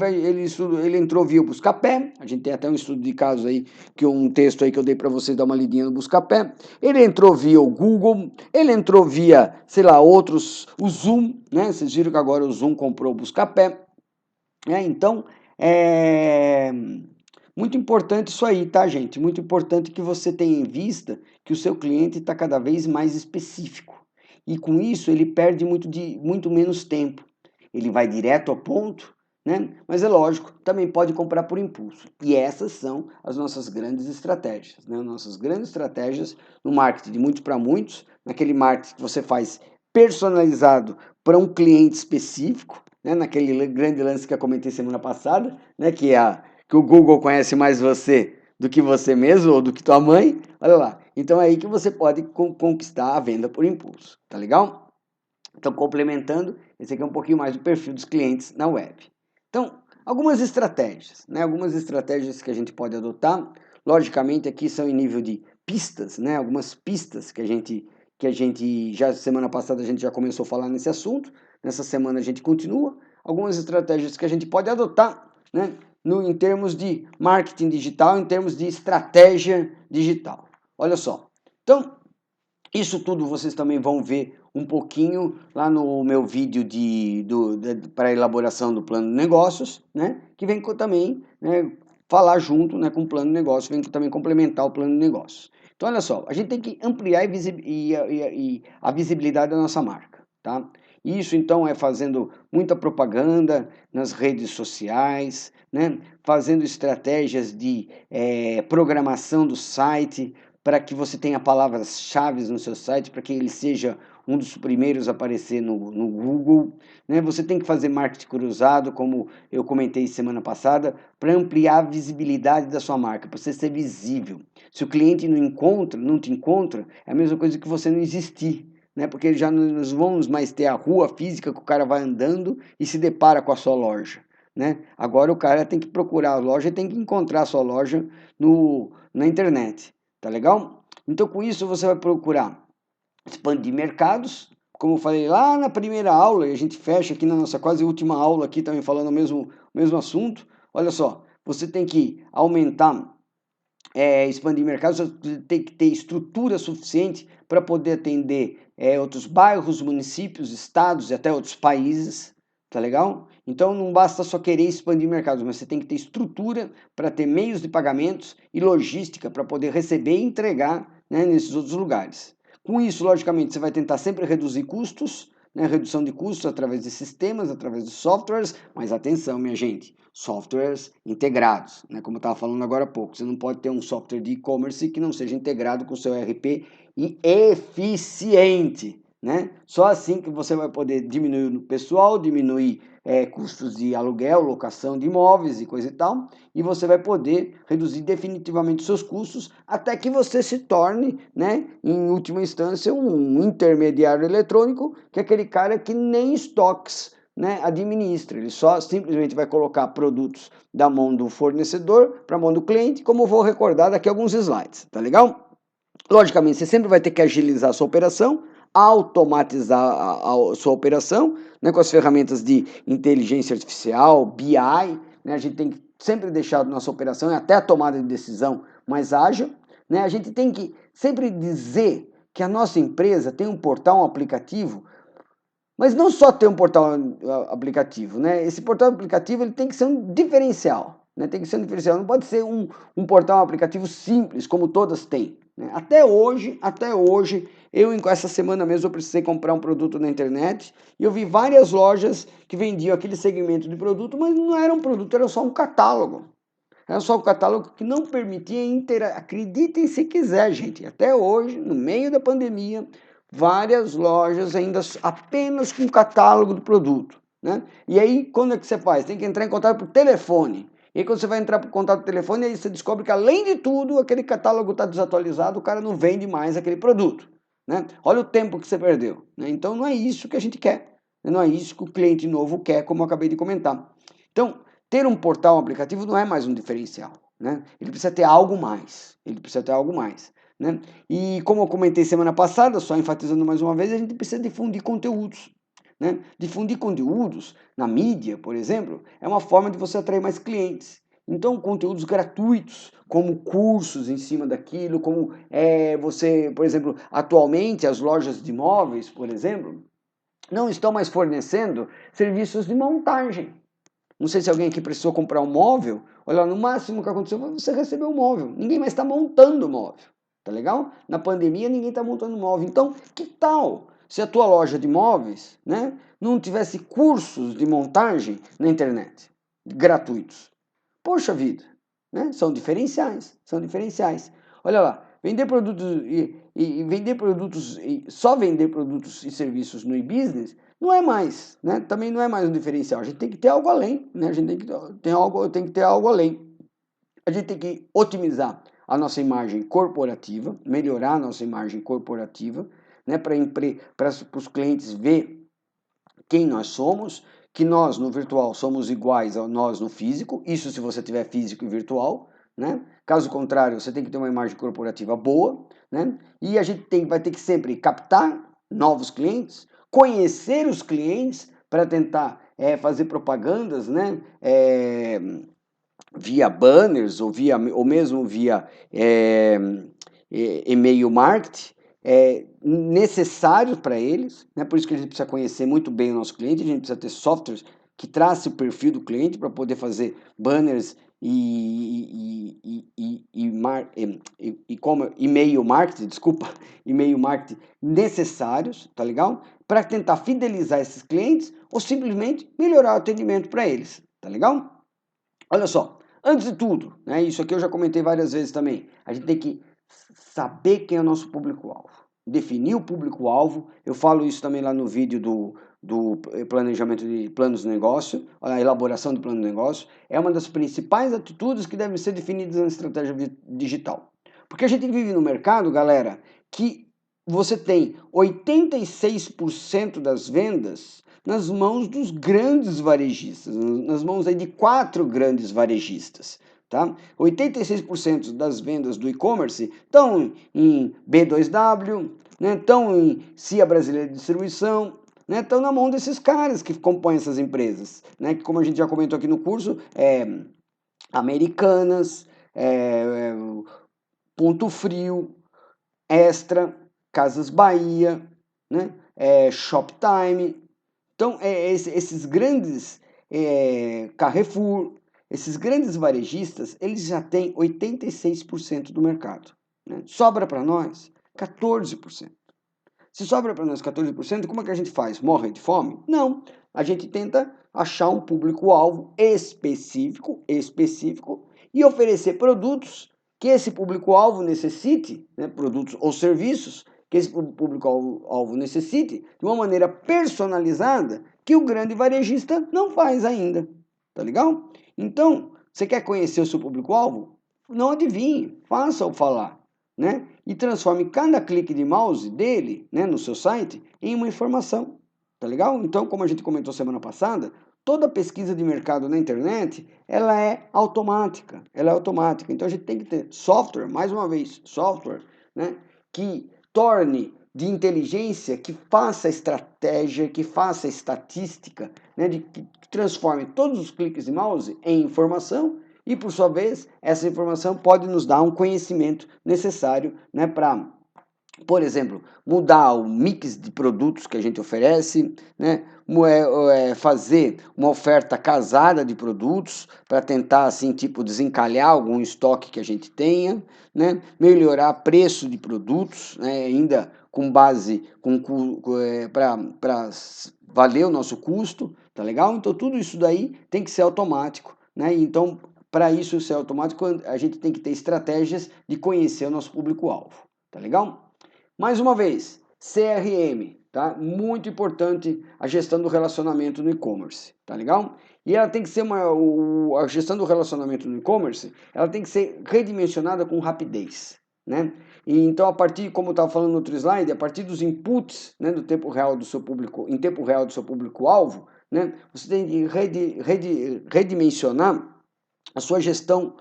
entrou via o Buscapé. A gente tem até um estudo de casos aí, um texto aí que eu dei para vocês dar uma lidinha no Buscapé. Ele entrou via o Google. Ele entrou via, sei lá, outros, o Zoom. Né? Vocês viram que agora o Zoom comprou o Buscapé. Então, muito importante isso aí, tá, gente? Muito importante que você tenha em vista que o seu cliente está cada vez mais específico. E com isso ele perde muito menos tempo. Ele vai direto ao ponto, né? Mas é lógico, também pode comprar por impulso. E essas são as nossas grandes estratégias, né? Nossas grandes estratégias no marketing de muitos para muitos, naquele marketing que você faz personalizado para um cliente específico, né? Naquele grande lance que eu comentei semana passada, né? Que o Google conhece mais você do que você mesmo ou do que tua mãe, olha lá. Então é aí que você pode conquistar a venda por impulso, tá legal? Então, complementando, esse aqui é um pouquinho mais do perfil dos clientes na web. Então, algumas estratégias, né? Algumas estratégias que a gente pode adotar, logicamente aqui são em nível de pistas, né? Algumas pistas que a gente já semana passada a gente já começou a falar nesse assunto, nessa semana a gente continua. Algumas estratégias que a gente pode adotar, né? Em termos de marketing digital, em termos de estratégia digital. Olha só. Então, isso tudo vocês também vão ver um pouquinho lá no meu vídeo para elaboração do plano de negócios, né? Que vem também, né, falar junto, né, com o plano de negócio, vem também complementar o plano de negócios. Então, olha só, a gente tem que ampliar a visibilidade da nossa marca, tá? Isso, então, é fazendo muita propaganda nas redes sociais, né? Fazendo estratégias de programação do site, para que você tenha palavras-chave no seu site, para que ele seja um dos primeiros a aparecer no Google. Né? Você tem que fazer marketing cruzado, como eu comentei semana passada, para ampliar a visibilidade da sua marca, para você ser visível. Se o cliente não te encontra, é a mesma coisa que você não existir. Né? Porque já não vamos mais ter a rua física que o cara vai andando e se depara com a sua loja. Né? Agora o cara tem que procurar a loja e tem que encontrar a sua loja na internet. Tá legal? Então, com isso, você vai procurar expandir mercados, como eu falei lá na primeira aula, e a gente fecha aqui na nossa quase última aula aqui também falando o mesmo assunto, olha só, você tem que aumentar, expandir mercado, você tem que ter estrutura suficiente para poder atender outros bairros, municípios, estados e até outros países, tá legal? Então não basta só querer expandir mercados, mas você tem que ter estrutura para ter meios de pagamentos e logística para poder receber e entregar, né, nesses outros lugares. Com isso, logicamente, você vai tentar sempre reduzir custos, né, redução de custos através de sistemas, através de softwares, mas atenção, minha gente, softwares integrados, né, como eu estava falando agora há pouco, você não pode ter um software de e-commerce que não seja integrado com o seu ERP e eficiente, né? Só assim que você vai poder diminuir o pessoal, diminuir custos de aluguel, locação de imóveis e coisa e tal, e você vai poder reduzir definitivamente os seus custos até que você se torne, né, em última instância, um intermediário eletrônico, que é aquele cara que nem estoques, né, administra. Ele só simplesmente vai colocar produtos da mão do fornecedor para a mão do cliente, como eu vou recordar daqui a alguns slides, tá legal? Logicamente, você sempre vai ter que agilizar a sua operação, automatizar a sua operação, né, com as ferramentas de inteligência artificial, BI, né, a gente tem que sempre deixar a nossa operação e até a tomada de decisão mais ágil, né, a gente tem que sempre dizer que a nossa empresa tem um portal, um aplicativo, mas não só ter um portal aplicativo, né, esse portal aplicativo ele tem que ser um diferencial, né, tem que ser um diferencial, não pode ser um portal aplicativo simples, como todas têm. Até hoje, essa semana mesmo eu precisei comprar um produto na internet e eu vi várias lojas que vendiam aquele segmento de produto, mas não era um produto, era só um catálogo. Era só um catálogo que não permitia acreditem se quiser, gente. Até hoje, no meio da pandemia, várias lojas ainda apenas com catálogo do produto, né? E aí, quando é que você faz? Tem que entrar em contato por telefone. E aí, quando você vai entrar por contato por telefone, aí você descobre que, além de tudo, aquele catálogo está desatualizado, o cara não vende mais aquele produto, né? Olha o tempo que você perdeu, né? Então, não é isso que a gente quer. Não é isso que o cliente novo quer, como eu acabei de comentar. Então, ter um portal, um aplicativo, não é mais um diferencial, né? Ele precisa ter algo mais. Ele precisa ter algo mais, né? E como eu comentei semana passada, só enfatizando mais uma vez, a gente precisa difundir conteúdos, né? Difundir conteúdos na mídia, por exemplo, é uma forma de você atrair mais clientes. Então, conteúdos gratuitos, como cursos em cima daquilo, como você, por exemplo, atualmente as lojas de imóveis, por exemplo, não estão mais fornecendo serviços de montagem. Não sei se alguém aqui precisou comprar um móvel. Olha, no máximo que aconteceu foi você receber um móvel. Ninguém mais está montando o móvel. Tá legal? Na pandemia ninguém está montando móvel. Então, que tal se a tua loja de móveis, né, não tivesse cursos de montagem na internet, gratuitos? Poxa vida, né? São diferenciais, são diferenciais. Olha lá, vender produtos e vender produtos só vender produtos e serviços no e-business não é mais, né? Também não é mais um diferencial. A gente tem que ter algo além, né? A gente tem que ter algo além. A gente tem que otimizar a nossa imagem corporativa, melhorar a nossa imagem corporativa, né? Para os clientes ver quem nós somos, que nós no virtual somos iguais a nós no físico, isso se você tiver físico e virtual, né? Caso contrário, você tem que ter uma imagem corporativa boa, né? E a gente vai ter que sempre captar novos clientes, conhecer os clientes para tentar fazer propagandas, né? Via banners ou mesmo via e-mail marketing, necessários para eles, né? Por isso que a gente precisa conhecer muito bem o nosso cliente, a gente precisa ter softwares que trace o perfil do cliente para poder fazer banners como e-mail marketing, desculpa, e-mail marketing necessários, tá legal? Para tentar fidelizar esses clientes ou simplesmente melhorar o atendimento para eles, tá legal? Olha só, antes de tudo, né, isso aqui eu já comentei várias vezes também, a gente tem que saber quem é o nosso público-alvo, definir o público-alvo, eu falo isso também lá no vídeo do planejamento de planos de negócio, a elaboração do plano de negócio, é uma das principais atitudes que devem ser definidas na estratégia digital. Porque a gente vive no mercado, galera, que você tem 86% das vendas nas mãos dos grandes varejistas, nas mãos aí de 4 grandes varejistas. Tá? 86% das vendas do e-commerce estão em B2W, né, estão em CIA Brasileira de Distribuição, né, estão na mão desses caras que compõem essas empresas, né, que como a gente já comentou aqui no curso, Americanas, Ponto Frio, Extra, Casas Bahia, né, Shoptime. Então, esses grandes Carrefour, esses grandes varejistas, eles já têm 86% do mercado. Né? Sobra para nós 14%. Se sobra para nós 14%, como é que a gente faz? Morre de fome? Não. A gente tenta achar um público-alvo específico e oferecer produtos que esse público-alvo necessite, né, produtos ou serviços que esse público-alvo necessite, de uma maneira personalizada que o grande varejista não faz ainda. Tá legal? Então, você quer conhecer o seu público-alvo? Não adivinhe, faça-o falar, né? E transforme cada clique de mouse dele, né, no seu site, em uma informação. Tá legal? Então, como a gente comentou semana passada, toda pesquisa de mercado na internet, ela é automática. Ela é automática. Então, a gente tem que ter software, mais uma vez, software, né, que torne de inteligência, que faça estratégia, que faça estatística, né, que transforme todos os cliques de mouse em informação e, por sua vez, essa informação pode nos dar um conhecimento necessário, né, para, por exemplo, mudar o mix de produtos que a gente oferece, né, fazer uma oferta casada de produtos para tentar, assim, tipo, desencalhar algum estoque que a gente tenha, né, melhorar preço de produtos, né, ainda com base para valer o nosso custo, tá legal? Então, tudo isso daí tem que ser automático, né? Então, para isso ser automático, a gente tem que ter estratégias de conhecer o nosso público-alvo, tá legal? Mais uma vez, CRM, tá? Muito importante a gestão do relacionamento no e-commerce, tá legal? E ela tem que ser a gestão do relacionamento no e-commerce, ela tem que ser redimensionada com rapidez, né? E então, a partir, como eu estava falando no outro slide, a partir dos inputs, né, do tempo real do seu público, em tempo real do seu público-alvo, né, você tem que redimensionar a sua gestão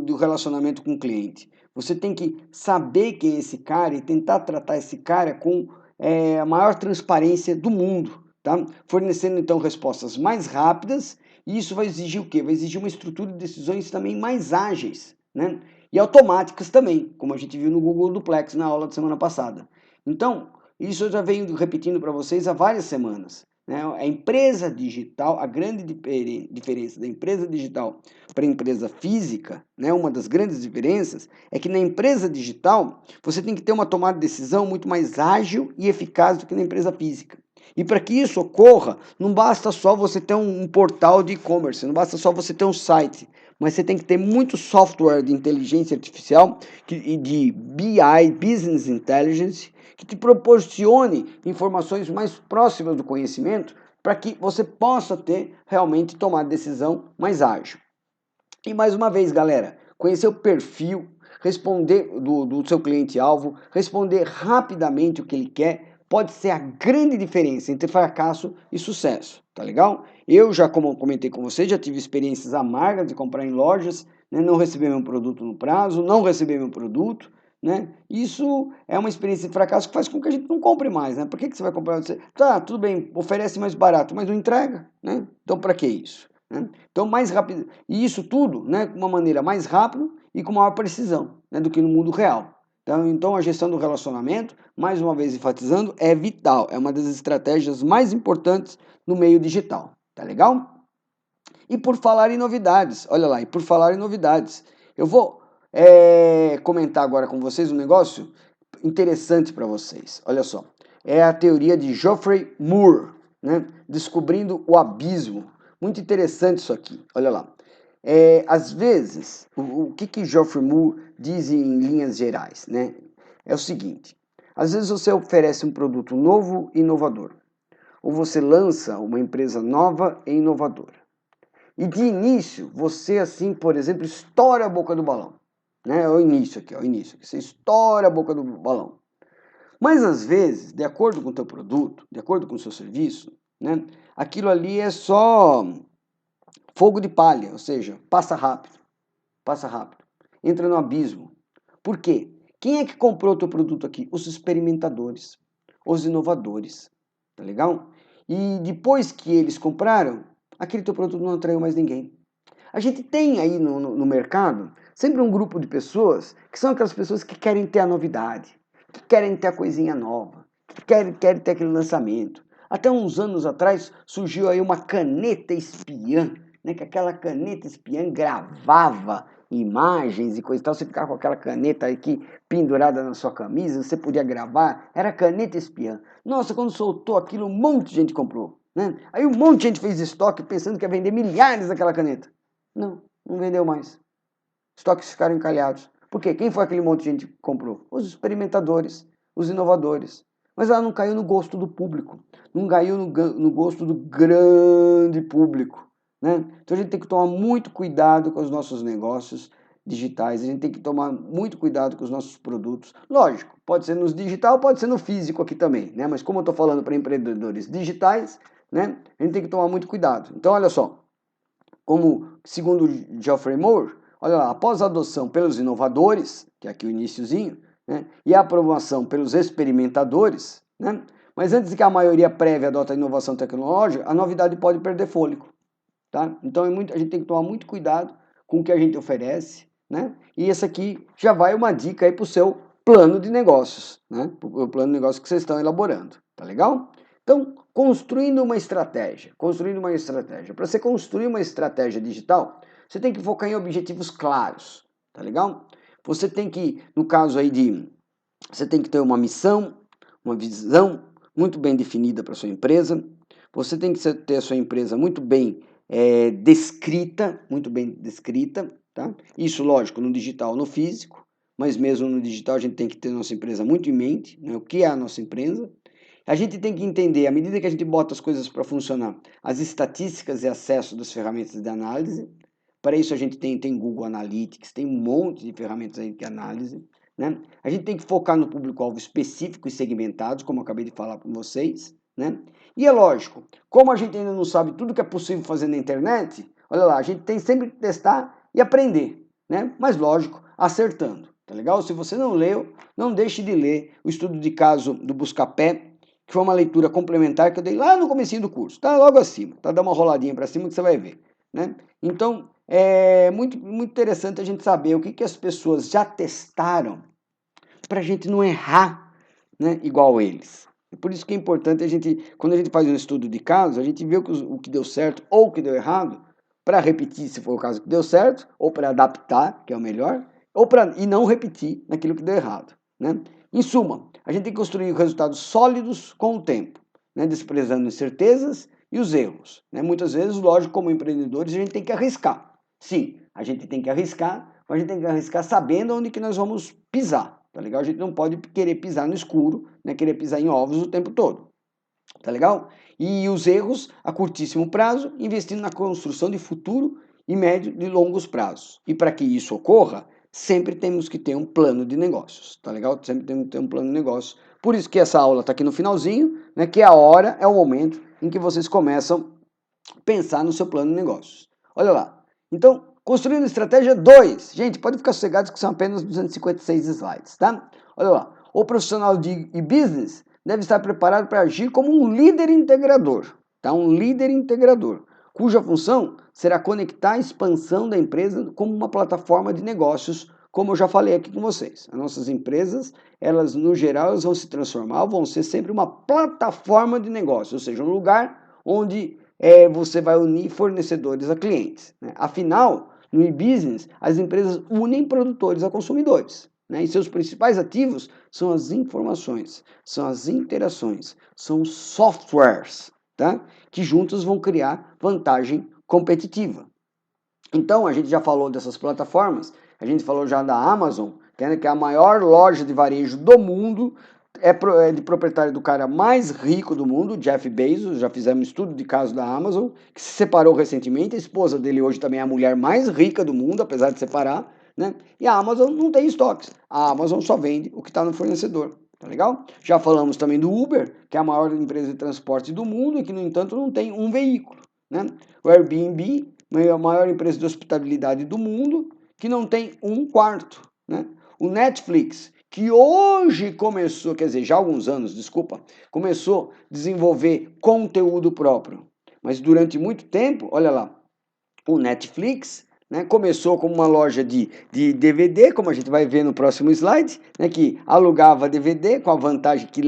do relacionamento com o cliente. Você tem que saber quem é esse cara e tentar tratar esse cara com a maior transparência do mundo, tá? Fornecendo então respostas mais rápidas, e isso vai exigir o quê? Vai exigir uma estrutura de decisões também mais ágeis, né? E automáticas também, como a gente viu no Google Duplex na aula da semana passada. Então, isso eu já venho repetindo para vocês há várias semanas. Né? A empresa digital, a grande diferença da empresa digital para a empresa física, né? Uma das grandes diferenças é que na empresa digital você tem que ter uma tomada de decisão muito mais ágil e eficaz do que na empresa física. E para que isso ocorra, não basta só você ter um portal de e-commerce, não basta só você ter um site, mas você tem que ter muito software de inteligência artificial e de BI, Business Intelligence, que te proporcione informações mais próximas do conhecimento para que você possa ter realmente tomar decisão mais ágil. E mais uma vez, galera, conhecer o perfil, responder do seu cliente-alvo, responder rapidamente o que ele quer, pode ser a grande diferença entre fracasso e sucesso, tá legal? Eu já, como comentei com você, já tive experiências amargas de comprar em lojas, né, não receber meu produto no prazo, não receber meu produto, né? Isso é uma experiência de fracasso que faz com que a gente não compre mais, né? Por que você vai comprar? Tá, tudo bem, oferece mais barato, mas não entrega, né? Então, para que isso? Né? Então, mais rápido, e isso tudo, né, de uma maneira mais rápida e com maior precisão, né, do que no mundo real. Então, a gestão do relacionamento, mais uma vez enfatizando, é vital, é uma das estratégias mais importantes no meio digital. Tá legal? E por falar em novidades, olha lá, eu vou comentar agora com vocês um negócio interessante para vocês. Olha só, é a teoria de Geoffrey Moore, né, descobrindo o abismo. Muito interessante isso aqui, olha lá. Às vezes, o que Geoffrey Moore diz em linhas gerais, né? É o seguinte, às vezes você oferece um produto novo e inovador, ou você lança uma empresa nova e inovadora. E de início, você assim, por exemplo, estoura a boca do balão. Né? É o início aqui, você estoura a boca do balão. Mas às vezes, de acordo com o teu produto, de acordo com o seu serviço, né, aquilo ali é só fogo de palha, ou seja, passa rápido, entra no abismo. Por quê? Quem é que comprou o teu produto aqui? Os experimentadores, os inovadores, tá legal? E depois que eles compraram, aquele teu produto não atraiu mais ninguém. A gente tem aí no mercado sempre um grupo de pessoas que são aquelas pessoas que querem ter a novidade, que querem ter a coisinha nova, que querem ter aquele lançamento. Até uns anos atrás surgiu aí uma caneta espiã, né? Que aquela caneta espiã gravava imagens e coisa e tal. Você ficava com aquela caneta aqui pendurada na sua camisa, você podia gravar, era caneta espiã. Nossa, quando soltou aquilo, um monte de gente comprou, né? Aí um monte de gente fez estoque pensando que ia vender milhares daquela caneta. Não vendeu mais. Estoques ficaram encalhados. Por quê? Quem foi aquele monte de gente que comprou? Os experimentadores, os inovadores. Mas ela não caiu no gosto do público, não caiu no gosto do grande público, né? Então a gente tem que tomar muito cuidado com os nossos negócios digitais, a gente tem que tomar muito cuidado com os nossos produtos. Lógico, pode ser no digital, pode ser no físico aqui também, né? Mas como eu estou falando para empreendedores digitais, né? A gente tem que tomar muito cuidado. Então olha só, como segundo Geoffrey Moore, olha lá, após a adoção pelos inovadores, que é aqui o iniciozinho, né, e a aprovação pelos experimentadores, né, mas antes de que a maioria prévia adote a inovação tecnológica, a novidade pode perder fôlego. Tá? Então a gente tem que tomar muito cuidado com o que a gente oferece, né? E esse aqui já vai uma dica aí para o seu plano de negócios, né? O plano de negócios que vocês estão elaborando, tá legal? Então, construindo uma estratégia. Para você construir uma estratégia digital, você tem que focar em objetivos claros, tá legal? Você tem que, no caso aí você tem que ter uma missão, uma visão muito bem definida para sua empresa. Você tem que ter a sua empresa muito bem descrita, tá? Isso, lógico, no digital, no físico, mas mesmo no digital a gente tem que ter a nossa empresa muito em mente, né? O que é a nossa empresa. A gente tem que entender, à medida que a gente bota as coisas para funcionar, as estatísticas e acesso das ferramentas de análise. Para isso a gente tem Google Analytics, tem um monte de ferramentas aí de análise, né? A gente tem que focar no público-alvo específico e segmentado, como eu acabei de falar com vocês, né? E é lógico, como a gente ainda não sabe tudo que é possível fazer na internet, olha lá, a gente tem sempre que testar e aprender, né? Mas lógico, acertando, tá legal? Se você não leu, não deixe de ler o estudo de caso do Buscapé, que foi uma leitura complementar que eu dei lá no comecinho do curso, tá logo acima, tá? Dá uma roladinha para cima que você vai ver, né? Então, é muito interessante a gente saber o que as pessoas já testaram para a gente não errar, né, igual eles. Por isso que é importante a gente, quando a gente faz um estudo de caso, a gente vê o que deu certo ou o que deu errado, para repetir se for o caso que deu certo, ou para adaptar, que é o melhor, e não repetir naquilo que deu errado, né? Em suma, a gente tem que construir resultados sólidos com o tempo, né, desprezando incertezas e os erros, né? Muitas vezes, lógico, como empreendedores, a gente tem que arriscar. Sim, a gente tem que arriscar, mas a gente tem que arriscar sabendo onde que nós vamos pisar, tá legal? A gente não pode querer pisar no escuro, né? Querer pisar em ovos o tempo todo, tá legal? E os erros a curtíssimo prazo, investindo na construção de futuro e médio e longos prazos. E para que isso ocorra, sempre temos que ter um plano de negócios, tá legal? Sempre temos que ter um plano de negócios. Por isso que essa aula está aqui no finalzinho, né? Que é a hora, é o momento em que vocês começam a pensar no seu plano de negócios. Olha lá. Então, construindo estratégia 2. Gente, pode ficar sossegados que são apenas 256 slides, tá? Olha lá. O profissional de e-business deve estar preparado para agir como um líder integrador, tá? Um líder integrador, cuja função será conectar a expansão da empresa como uma plataforma de negócios, como eu já falei aqui com vocês. As nossas empresas, elas no geral, elas vão se transformar, vão ser sempre uma plataforma de negócios, ou seja, um lugar onde você vai unir fornecedores a clientes, né? Afinal, no e-business, as empresas unem produtores a consumidores, né? E seus principais ativos são as informações, são as interações, são os softwares, tá? Que juntos vão criar vantagem competitiva. Então, a gente já falou dessas plataformas, a gente falou já da Amazon, que é a maior loja de varejo do mundo, é de proprietário do cara mais rico do mundo, Jeff Bezos. Já fizemos um estudo de caso da Amazon, que se separou recentemente. A esposa dele hoje também é a mulher mais rica do mundo, apesar de separar, né? E a Amazon não tem estoques. A Amazon só vende o que está no fornecedor. Tá legal? Já falamos também do Uber, que é a maior empresa de transporte do mundo e que, no entanto, não tem um veículo, né? O Airbnb, a maior empresa de hospitalidade do mundo, que não tem um quarto, né? O Netflix, que hoje começou, quer dizer, já há alguns anos, desculpa, começou a desenvolver conteúdo próprio. Mas durante muito tempo, olha lá, o Netflix, né, começou como uma loja de DVD, como a gente vai ver no próximo slide, né, que alugava DVD com a vantagem que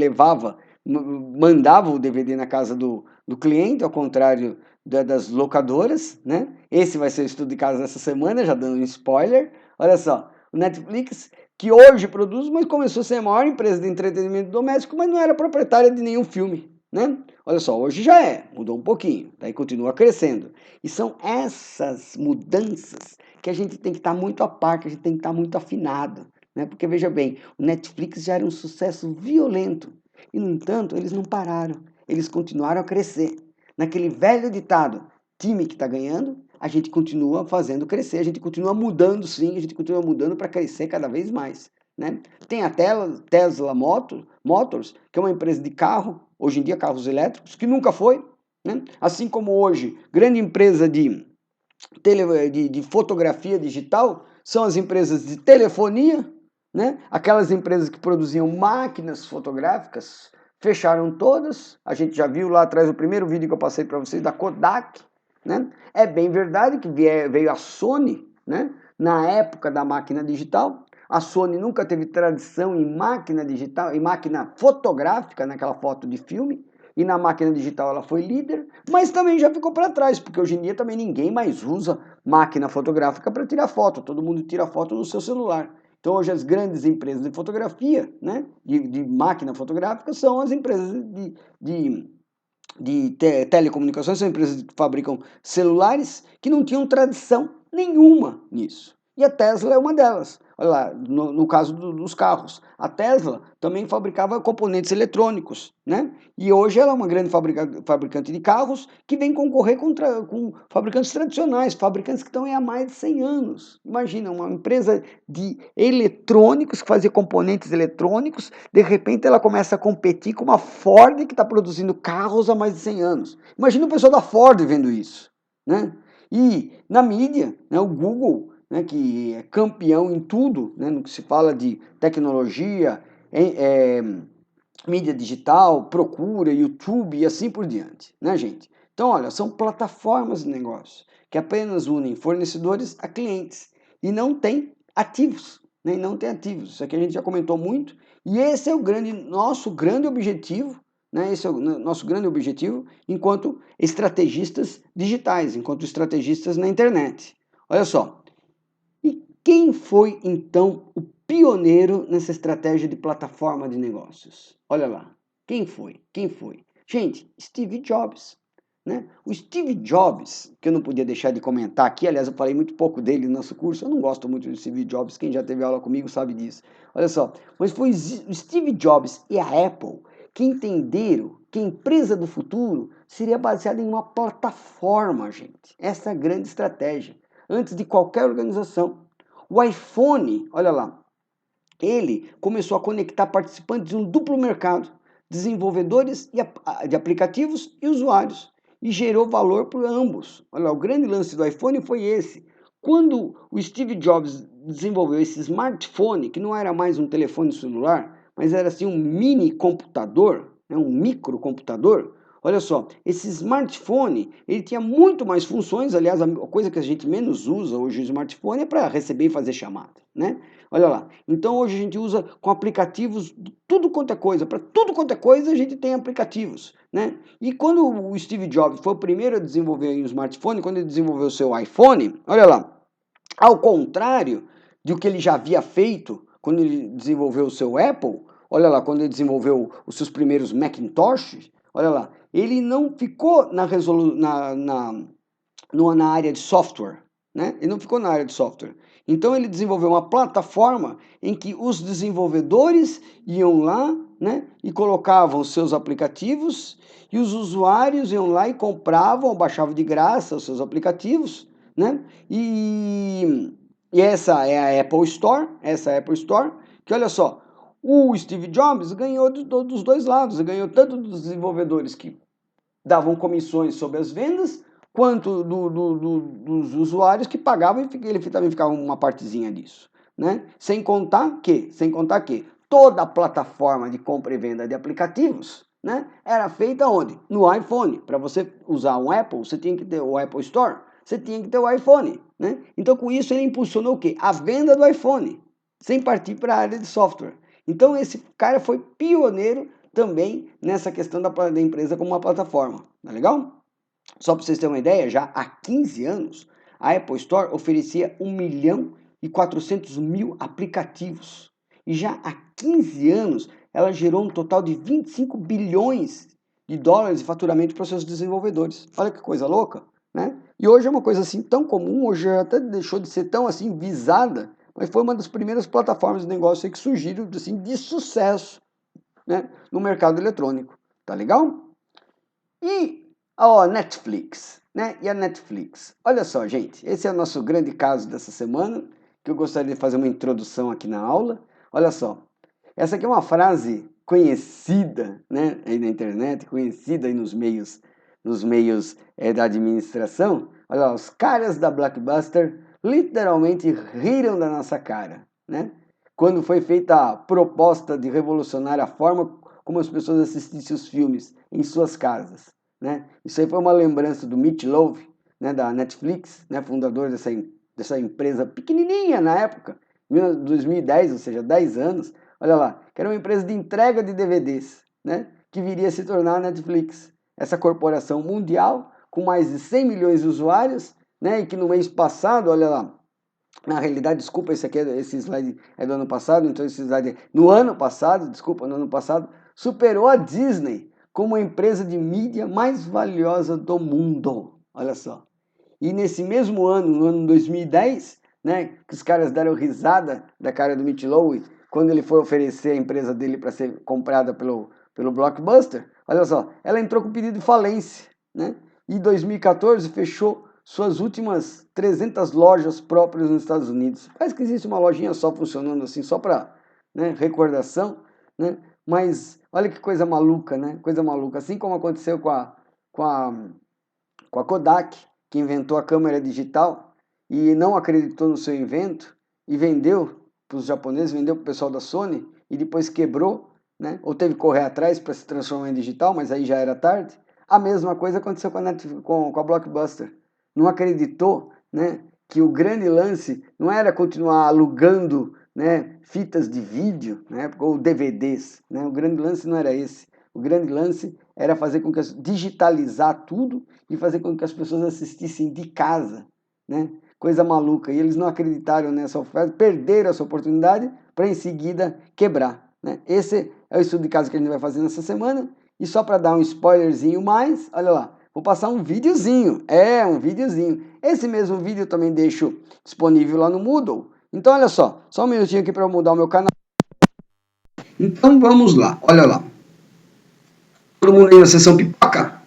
mandava o DVD na casa do cliente, ao contrário das locadoras, né? Esse vai ser o estudo de caso dessa semana, já dando um spoiler. Olha só, o Netflix, que hoje produz, mas começou a ser a maior empresa de entretenimento doméstico, mas não era proprietária de nenhum filme, né? Olha só, hoje já mudou um pouquinho, daí continua crescendo. E são essas mudanças que a gente tem que estar muito a par, que a gente tem que estar muito afinado, né? Porque veja bem, o Netflix já era um sucesso violento e, no entanto, eles não pararam, eles continuaram a crescer. Naquele velho ditado, time que está ganhando, a gente continua fazendo crescer, a gente continua mudando sim, a gente continua mudando para crescer cada vez mais, né? Tem a Tesla Motors, que é uma empresa de carro, hoje em dia carros elétricos, que nunca foi, né? Assim como hoje, grande empresa de fotografia digital são as empresas de telefonia, né? Aquelas empresas que produziam máquinas fotográficas fecharam todas. A gente já viu lá atrás o primeiro vídeo que eu passei para vocês da Kodak, né? É bem verdade que veio a Sony, né? Na época da máquina digital. A Sony nunca teve tradição em máquina digital, em máquina fotográfica, naquela foto de filme. E na máquina digital ela foi líder, mas também já ficou para trás, porque hoje em dia também ninguém mais usa máquina fotográfica para tirar foto, todo mundo tira foto no seu celular. Então hoje as grandes empresas de fotografia, né, de máquina fotográfica, são as empresas telecomunicações, são empresas que fabricam celulares que não tinham tradição nenhuma nisso. E a Tesla é uma delas. Olha lá, no caso dos carros. A Tesla também fabricava componentes eletrônicos, né? E hoje ela é uma grande fabricante de carros que vem concorrer com fabricantes tradicionais, fabricantes que estão aí há mais de 100 anos. Imagina, uma empresa de eletrônicos, que fazia componentes eletrônicos, de repente ela começa a competir com uma Ford que está produzindo carros há mais de 100 anos. Imagina o pessoal da Ford vendo isso, né? E na mídia, né, o Google, né, que é campeão em tudo, né, no que se fala de tecnologia, mídia digital, procura, YouTube e assim por diante, né, gente? Então, olha, são plataformas de negócio que apenas unem fornecedores a clientes e não tem ativos, né? E não tem ativos. Isso aqui a gente já comentou muito e esse é o nosso grande objetivo, né? Esse é o nosso grande objetivo enquanto estrategistas digitais, enquanto estrategistas na internet. Olha só, e quem foi então o pioneiro nessa estratégia de plataforma de negócios? Olha lá, quem foi? Quem foi? Gente, Steve Jobs. Né? O Steve Jobs, que eu não podia deixar de comentar aqui, aliás, eu falei muito pouco dele no nosso curso, eu não gosto muito do Steve Jobs, quem já teve aula comigo sabe disso. Olha só, mas foi o Steve Jobs e a Apple que entenderam que a empresa do futuro seria baseada em uma plataforma, gente. Essa é a grande estratégia, antes de qualquer organização. O iPhone, olha lá, ele começou a conectar participantes de um duplo mercado, desenvolvedores de aplicativos e usuários, e gerou valor para ambos. Olha, o grande lance do iPhone foi esse. Quando o Steve Jobs desenvolveu esse smartphone, que não era mais um telefone celular, mas era assim um mini computador, né, um microcomputador, olha só, esse smartphone, ele tinha muito mais funções, aliás, a coisa que a gente menos usa hoje, o smartphone, é para receber e fazer chamada, né? Olha lá, então hoje a gente usa com aplicativos de tudo quanto é coisa, para tudo quanto é coisa a gente tem aplicativos, né? E quando o Steve Jobs foi o primeiro a desenvolver um smartphone, quando ele desenvolveu o seu iPhone, olha lá, ao contrário do que ele já havia feito quando ele desenvolveu o seu Apple, olha lá, quando ele desenvolveu os seus primeiros Macintosh, olha lá, ele não ficou na área de software, né? Ele não ficou na área de software. Então ele desenvolveu uma plataforma em que os desenvolvedores iam lá, né, e colocavam os seus aplicativos e os usuários iam lá e compravam ou baixavam de graça os seus aplicativos, né? E essa é a Apple Store, que olha só, o Steve Jobs ganhou dos dois lados, ele ganhou tanto dos desenvolvedores que davam comissões sobre as vendas, quanto dos usuários que pagavam e ele também ficava uma partezinha disso, né? Sem contar que toda a plataforma de compra e venda de aplicativos, né, era feita onde? No iPhone. Para você usar um Apple, você tinha que ter o Apple Store, você tinha que ter o iPhone, né? Então, com isso, ele impulsionou o quê? A venda do iPhone, sem partir para a área de software. Então, esse cara foi pioneiro também nessa questão da empresa como uma plataforma. Tá legal? Só para vocês terem uma ideia, já há 15 anos, a Apple Store oferecia 1.400.000 aplicativos. E já há 15 anos, ela gerou um total de 25 bilhões de dólares de faturamento para os seus desenvolvedores. Olha que coisa louca, né? E hoje é uma coisa assim tão comum, hoje até deixou de ser tão assim visada, mas foi uma das primeiras plataformas de negócio que surgiram assim, de sucesso, né, no mercado eletrônico. Tá legal? E Netflix, né? E a Netflix. Olha só, gente, esse é o nosso grande caso dessa semana, que eu gostaria de fazer uma introdução aqui na aula. Olha só, essa aqui é uma frase conhecida, né, aí na internet, conhecida aí nos meios da administração. Olha lá, os caras da Blockbuster literalmente riram da nossa cara, né? Quando foi feita a proposta de revolucionar a forma como as pessoas assistissem os filmes em suas casas, né? Isso aí foi uma lembrança do Meat Loaf, né, da Netflix, né, fundador dessa empresa pequenininha na época, 2010, ou seja, 10 anos. Olha lá, que era uma empresa de entrega de DVDs, né, que viria a se tornar a Netflix. Essa corporação mundial, com mais de 100 milhões de usuários, né, e que no mês passado, olha lá, na realidade, desculpa, esse slide é do ano passado, então esse slide no ano passado, superou a Disney como a empresa de mídia mais valiosa do mundo. Olha só. E nesse mesmo ano, no ano 2010, né, que os caras deram risada da cara do Meat Loaf quando ele foi oferecer a empresa dele para ser comprada pelo Blockbuster, olha só, ela entrou com pedido de falência, né? E em 2014 fechou suas últimas 300 lojas próprias nos Estados Unidos. Parece que existe uma lojinha só funcionando assim, só para, né, recordação, né? Mas olha que coisa maluca, né? Coisa maluca. Assim como aconteceu com a Kodak, que inventou a câmera digital e não acreditou no seu invento e vendeu para os japoneses, vendeu para o pessoal da Sony e depois quebrou, né? Ou teve que correr atrás para se transformar em digital, mas aí já era tarde. A mesma coisa aconteceu com a Blockbuster. Não acreditou, né, que o grande lance não era continuar alugando, né, fitas de vídeo, né, ou DVDs. Né? O grande lance não era esse. O grande lance era fazer com que digitalizar tudo e fazer com que as pessoas assistissem de casa, né? Coisa maluca. E eles não acreditaram nessa oferta, perderam essa oportunidade para em seguida quebrar, né? Esse é o estudo de caso que a gente vai fazer nessa semana. E só para dar um spoilerzinho mais, olha lá, vou passar um videozinho. Um videozinho. Esse mesmo vídeo eu também deixo disponível lá no Moodle. Então, olha só um minutinho aqui para eu mudar o meu canal. Então, vamos lá, olha lá. Todo mundo aí na sessão pipoca?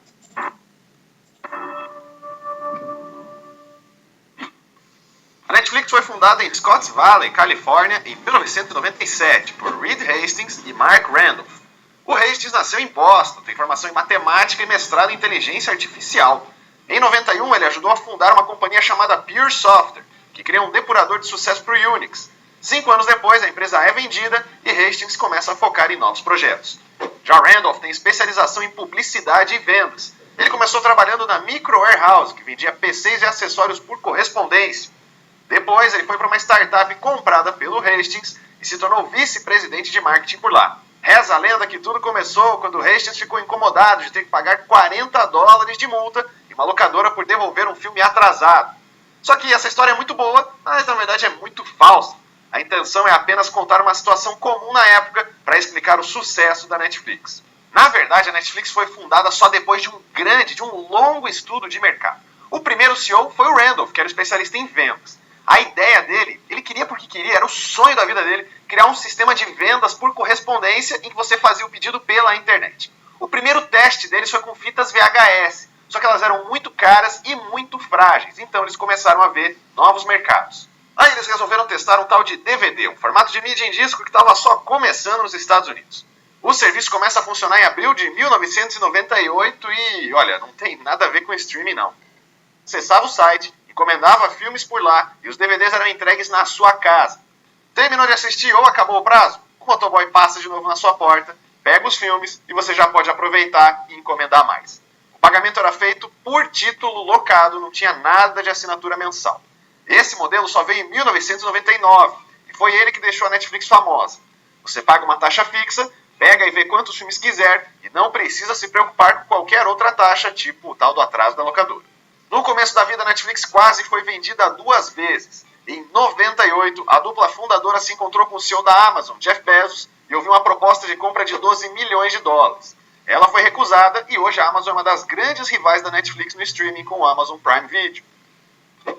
A Netflix foi fundada em Scotts Valley, Califórnia, em 1997, por Reed Hastings e Mark Randolph. O Hastings nasceu em Boston, tem formação em matemática e mestrado em inteligência artificial. Em 91, ele ajudou a fundar uma companhia chamada Pure Software, que criou um depurador de sucesso para o Unix. 5 anos depois, a empresa é vendida e Hastings começa a focar em novos projetos. Já Randolph tem especialização em publicidade e vendas. Ele começou trabalhando na Micro Warehouse, que vendia PCs e acessórios por correspondência. Depois, ele foi para uma startup comprada pelo Hastings e se tornou vice-presidente de marketing por lá. Reza a lenda que tudo começou quando Hastings ficou incomodado de ter que pagar $40 de multa em uma locadora por devolver um filme atrasado. Só que essa história é muito boa, mas na verdade é muito falsa. A intenção é apenas contar uma situação comum na época para explicar o sucesso da Netflix. Na verdade, a Netflix foi fundada só depois de um longo estudo de mercado. O primeiro CEO foi o Randolph, que era especialista em vendas. A ideia dele, ele queria porque queria, era o sonho da vida dele, criar um sistema de vendas por correspondência em que você fazia o pedido pela internet. O primeiro teste deles foi com fitas VHS, só que elas eram muito caras e muito frágeis, então eles começaram a ver novos mercados. Aí eles resolveram testar um tal de DVD, um formato de mídia em disco que estava só começando nos Estados Unidos. O serviço começa a funcionar em abril de 1998 e, olha, não tem nada a ver com streaming não. Acessava o site, encomendava filmes por lá e os DVDs eram entregues na sua casa. Terminou de assistir ou acabou o prazo? motoboy passa de novo na sua porta, pega os filmes e você já pode aproveitar e encomendar mais. O pagamento era feito por título locado, não tinha nada de assinatura mensal. Esse modelo só veio em 1999 e foi ele que deixou a Netflix famosa. Você paga uma taxa fixa, pega e vê quantos filmes quiser e não precisa se preocupar com qualquer outra taxa, tipo o tal do atraso da locadora. No começo da vida, a Netflix quase foi vendida 2 vezes. Em 98, a dupla fundadora se encontrou com o CEO da Amazon, Jeff Bezos, e ouviu uma proposta de compra de 12 milhões de dólares. Ela foi recusada e hoje a Amazon é uma das grandes rivais da Netflix no streaming com o Amazon Prime Video.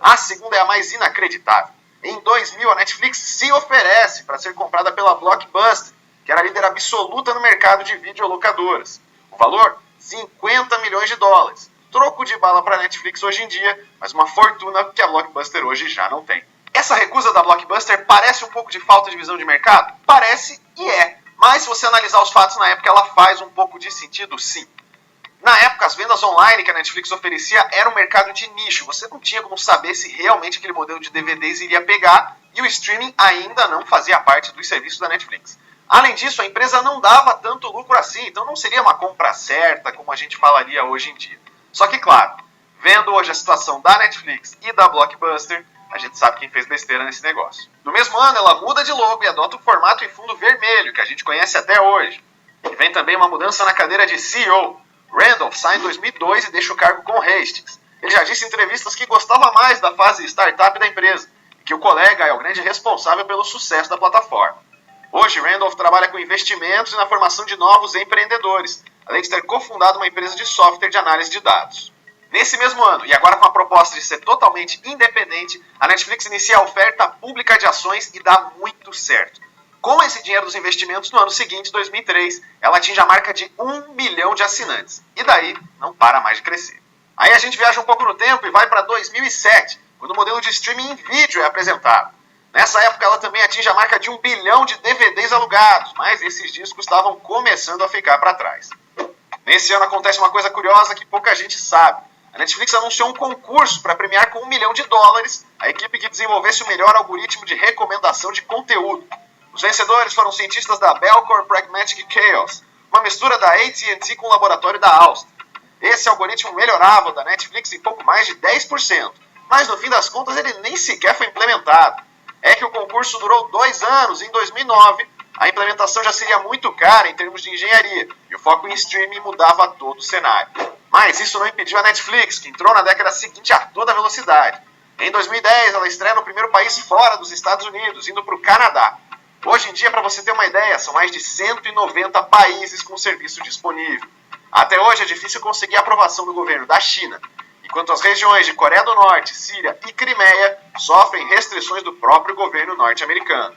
A segunda é a mais inacreditável. Em 2000, a Netflix se oferece para ser comprada pela Blockbuster, que era a líder absoluta no mercado de videolocadoras. O valor? 50 milhões de dólares. Troco de bala para a Netflix hoje em dia, mas uma fortuna que a Blockbuster hoje já não tem. Essa recusa da Blockbuster parece um pouco de falta de visão de mercado? Parece e é. Mas se você analisar os fatos na época, ela faz um pouco de sentido sim. Na época, as vendas online que a Netflix oferecia era um mercado de nicho. Você não tinha como saber se realmente aquele modelo de DVDs iria pegar e o streaming ainda não fazia parte dos serviços da Netflix. Além disso, a empresa não dava tanto lucro assim, então não seria uma compra certa como a gente falaria hoje em dia. Só que, claro, vendo hoje a situação da Netflix e da Blockbuster, a gente sabe quem fez besteira nesse negócio. No mesmo ano, ela muda de logo e adota o formato em fundo vermelho, que a gente conhece até hoje. E vem também uma mudança na cadeira de CEO. Randolph sai em 2002 e deixa o cargo com Hastings. Ele já disse em entrevistas que gostava mais da fase startup da empresa e que o colega é o grande responsável pelo sucesso da plataforma. Hoje, Randolph trabalha com investimentos e na formação de novos empreendedores, além de ter cofundado uma empresa de software de análise de dados. Nesse mesmo ano, e agora com a proposta de ser totalmente independente, a Netflix inicia a oferta pública de ações e dá muito certo. Com esse dinheiro dos investimentos, no ano seguinte, 2003, ela atinge a marca de 1 milhão de assinantes. E daí, não para mais de crescer. Aí a gente viaja um pouco no tempo e vai para 2007, quando o modelo de streaming em vídeo é apresentado. Nessa época, ela também atinge a marca de 1 bilhão de DVDs alugados, mas esses discos estavam começando a ficar para trás. Nesse ano acontece uma coisa curiosa que pouca gente sabe. A Netflix anunciou um concurso para premiar com $1 milhão a equipe que desenvolvesse o melhor algoritmo de recomendação de conteúdo. Os vencedores foram cientistas da Bellcore Pragmatic Chaos, uma mistura da AT&T com o laboratório da Áustria. Esse algoritmo melhorava o da Netflix em pouco mais de 10%, mas no fim das contas ele nem sequer foi implementado. É que o concurso durou 2 anos e em 2009 a implementação já seria muito cara em termos de engenharia e o foco em streaming mudava todo o cenário. Mas isso não impediu a Netflix, que entrou na década seguinte a toda velocidade. Em 2010 ela estreia no primeiro país fora dos Estados Unidos, indo para o Canadá. Hoje em dia, para você ter uma ideia, são mais de 190 países com o serviço disponível. Até hoje é difícil conseguir a aprovação do governo da China, enquanto as regiões de Coreia do Norte, Síria e Crimeia sofrem restrições do próprio governo norte-americano.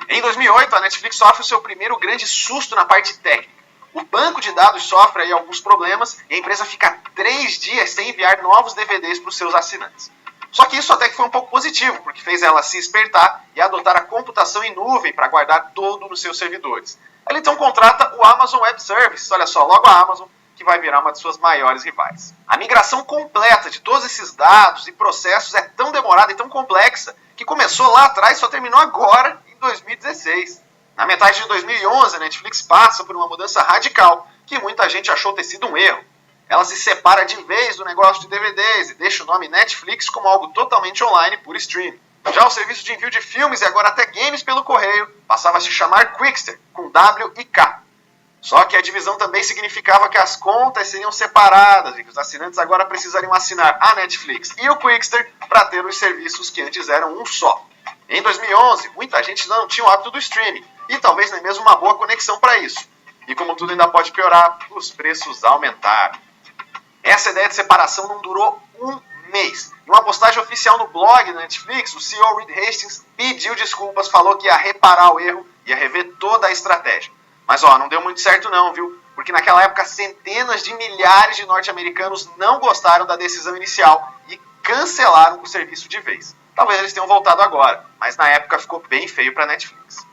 Em 2008, a Netflix sofre o seu primeiro grande susto na parte técnica. O banco de dados sofre aí alguns problemas e a empresa fica 3 dias sem enviar novos DVDs para os seus assinantes. Só que isso até que foi um pouco positivo, porque fez ela se espertar e adotar a computação em nuvem para guardar tudo nos seus servidores. Ela então contrata o Amazon Web Services, olha só, logo a Amazon, que vai virar uma de suas maiores rivais. A migração completa de todos esses dados e processos é tão demorada e tão complexa que começou lá atrás e só terminou agora, em 2016. Na metade de 2011, a Netflix passa por uma mudança radical, que muita gente achou ter sido um erro. Ela se separa de vez do negócio de DVDs e deixa o nome Netflix como algo totalmente online por streaming. Já o serviço de envio de filmes e agora até games pelo correio passava a se chamar Qwikster, com W e K. Só que a divisão também significava que as contas seriam separadas e que os assinantes agora precisariam assinar a Netflix e o Qwikster para ter os serviços que antes eram um só. Em 2011, muita gente não tinha o hábito do streaming e talvez nem mesmo uma boa conexão para isso. E como tudo ainda pode piorar, os preços aumentaram. Essa ideia de separação não durou um mês. Em uma postagem oficial no blog da Netflix, o CEO Reed Hastings pediu desculpas, falou que ia reparar o erro, ia rever toda a estratégia. Mas não deu muito certo não, viu? Porque naquela época centenas de milhares de norte-americanos não gostaram da decisão inicial e cancelaram o serviço de vez. Talvez eles tenham voltado agora, mas na época ficou bem feio para a Netflix.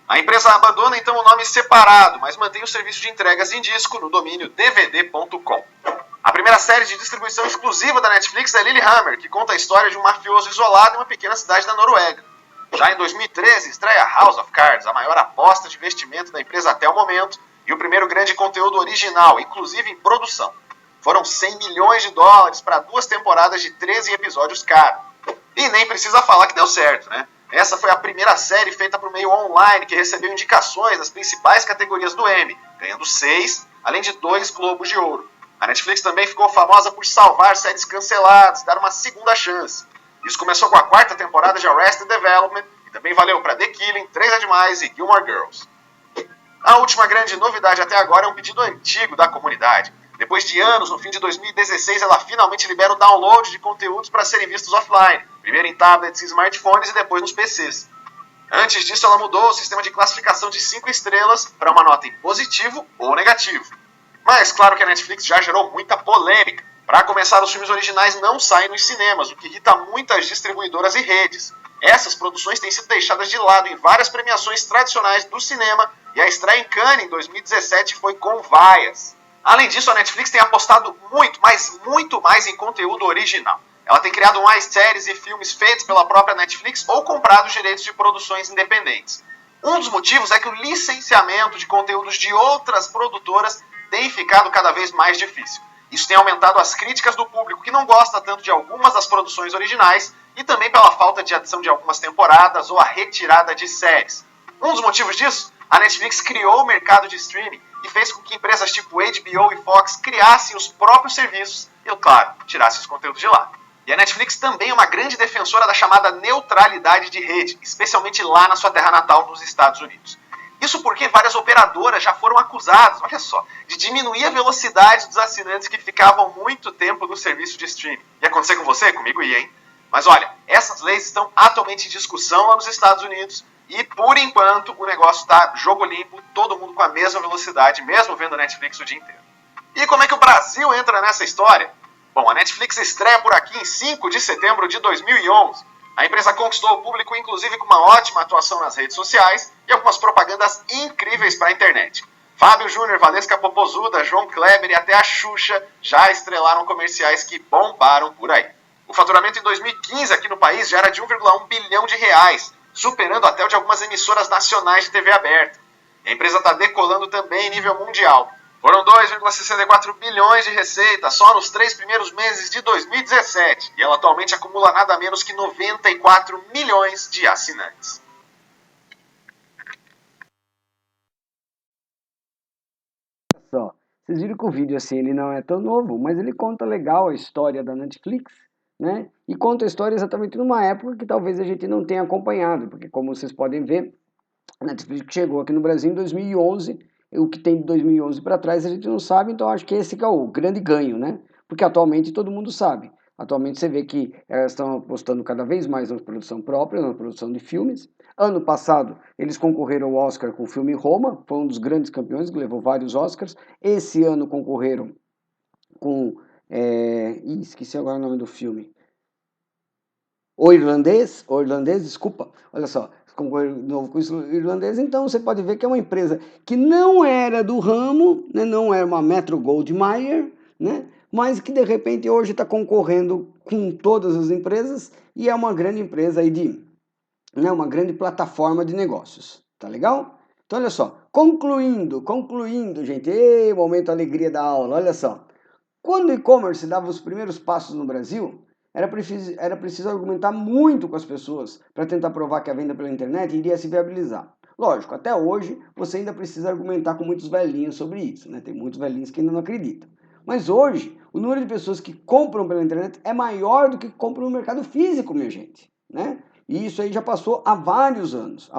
A empresa abandona então o nome separado, mas mantém o serviço de entregas em disco no domínio dvd.com. A primeira série de distribuição exclusiva da Netflix é Lilyhammer, que conta a história de um mafioso isolado em uma pequena cidade da Noruega. Já em 2013, estreia House of Cards, a maior aposta de investimento da empresa até o momento, e o primeiro grande conteúdo original, inclusive em produção. Foram 100 milhões de dólares para 2 temporadas de 13 episódios cada. E nem precisa falar que deu certo, né? Essa foi a primeira série feita por meio online que recebeu indicações nas principais categorias do Emmy, ganhando 6, além de 2 Globos de Ouro. A Netflix também ficou famosa por salvar séries canceladas, dar uma segunda chance. Isso começou com a 4ª temporada de Arrested Development e também valeu para The Killing, 3 é Demais e Gilmore Girls. A última grande novidade até agora é um pedido antigo da comunidade. Depois de anos, no fim de 2016, ela finalmente libera o download de conteúdos para serem vistos offline, primeiro em tablets e smartphones e depois nos PCs. Antes disso, ela mudou o sistema de classificação de 5 estrelas para uma nota em positivo ou negativo. Mas claro que a Netflix já gerou muita polêmica. Para começar, os filmes originais não saem nos cinemas, o que irrita muitas distribuidoras e redes. Essas produções têm sido deixadas de lado em várias premiações tradicionais do cinema e a estreia em Cannes em 2017 foi com vaias. Além disso, a Netflix tem apostado muito, mas muito mais em conteúdo original. Ela tem criado mais séries e filmes feitos pela própria Netflix ou comprado os direitos de produções independentes. Um dos motivos é que o licenciamento de conteúdos de outras produtoras tem ficado cada vez mais difícil. Isso tem aumentado as críticas do público que não gosta tanto de algumas das produções originais e também pela falta de adição de algumas temporadas ou a retirada de séries. Um dos motivos disso, a Netflix criou o mercado de streaming e fez com que empresas tipo HBO e Fox criassem os próprios serviços e, claro, tirassem os conteúdos de lá. E a Netflix também é uma grande defensora da chamada neutralidade de rede, especialmente lá na sua terra natal, nos Estados Unidos. Isso porque várias operadoras já foram acusadas, olha só, de diminuir a velocidade dos assinantes que ficavam muito tempo no serviço de streaming. Ia acontecer com você? Comigo ia, hein? Mas olha, essas leis estão atualmente em discussão lá nos Estados Unidos e, por enquanto, o negócio está jogo limpo, todo mundo com a mesma velocidade, mesmo vendo a Netflix o dia inteiro. E como é que o Brasil entra nessa história? Bom, a Netflix estreia por aqui em 5 de setembro de 2011. A empresa conquistou o público, inclusive, com uma ótima atuação nas redes sociais e algumas propagandas incríveis para a internet. Fábio Júnior, Valesca Popozuda, João Kleber e até a Xuxa já estrelaram comerciais que bombaram por aí. O faturamento em 2015 aqui no país já era de 1,1 bilhão de reais, superando até o de algumas emissoras nacionais de TV aberta. E a empresa está decolando também em nível mundial. Foram 2,64 bilhões de receita só nos 3 primeiros meses de 2017 e ela atualmente acumula nada menos que 94 milhões de assinantes. Só, vocês viram que o vídeo assim ele não é tão novo, mas ele conta legal a história da Netflix, né? E conta a história exatamente numa época que talvez a gente não tenha acompanhado, porque como vocês podem ver, a Netflix chegou aqui no Brasil em 2011, o que tem de 2011 para trás a gente não sabe, então acho que esse que é o grande ganho, né? Porque atualmente todo mundo sabe. Atualmente você vê que elas estão apostando cada vez mais na produção própria, na produção de filmes. Ano passado eles concorreram ao Oscar com o filme Roma, foi um dos grandes campeões, que levou vários Oscars. Esse ano concorreram com... esqueci agora o nome do filme. O irlandês, desculpa, olha só, concorreu de novo com o irlandês, então você pode ver que é uma empresa que não era do ramo, né, não era uma Metro Goldwyn Mayer, né, mas que de repente hoje está concorrendo com todas as empresas e é uma grande empresa aí né, uma grande plataforma de negócios, tá legal? Então olha só, concluindo, gente, momento alegria da aula, olha só. Quando o e-commerce dava os primeiros passos no Brasil, era preciso argumentar muito com as pessoas para tentar provar que a venda pela internet iria se viabilizar. Lógico, até hoje você ainda precisa argumentar com muitos velhinhos sobre isso, né? Tem muitos velhinhos que ainda não acreditam. Mas hoje, o número de pessoas que compram pela internet é maior do que compram no mercado físico, minha gente, né? E isso aí já passou há vários anos.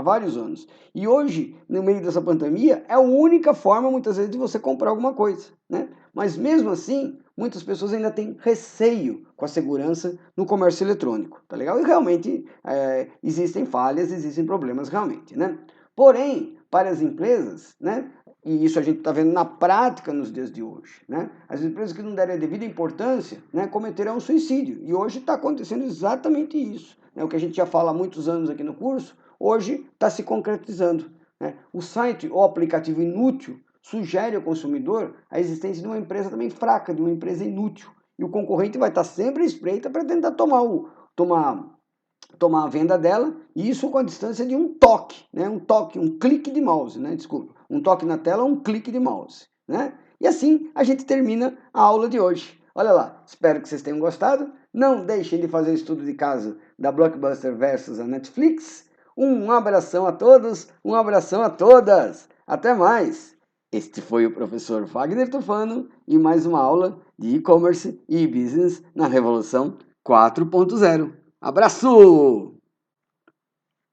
E hoje, no meio dessa pandemia, é a única forma, muitas vezes, de você comprar alguma coisa, né? Mas mesmo assim, muitas pessoas ainda têm receio com a segurança no comércio eletrônico, tá legal? E realmente existem falhas, existem problemas realmente, né? Porém, para as empresas, né? E isso a gente está vendo na prática nos dias de hoje, né? As empresas que não derem a devida importância, né, cometerão suicídio. E hoje está acontecendo exatamente isso. Né? O que a gente já fala há muitos anos aqui no curso, hoje está se concretizando. Né? O site ou aplicativo inútil sugere ao consumidor a existência de uma empresa também fraca, de uma empresa inútil. E o concorrente vai estar sempre à espreita para tentar tomar tomar a venda dela, e isso com a distância de um toque, né? Um clique de mouse, né? Desculpa, um toque na tela, um clique de mouse, né? E assim a gente termina a aula de hoje. Olha lá, espero que vocês tenham gostado. Não deixem de fazer o estudo de caso da Blockbuster versus a Netflix. Um abração a todos, um abração a todas. Até mais! Este foi o professor Wagner Tufano e mais uma aula de e-commerce e business na Revolução 4.0. Abraço!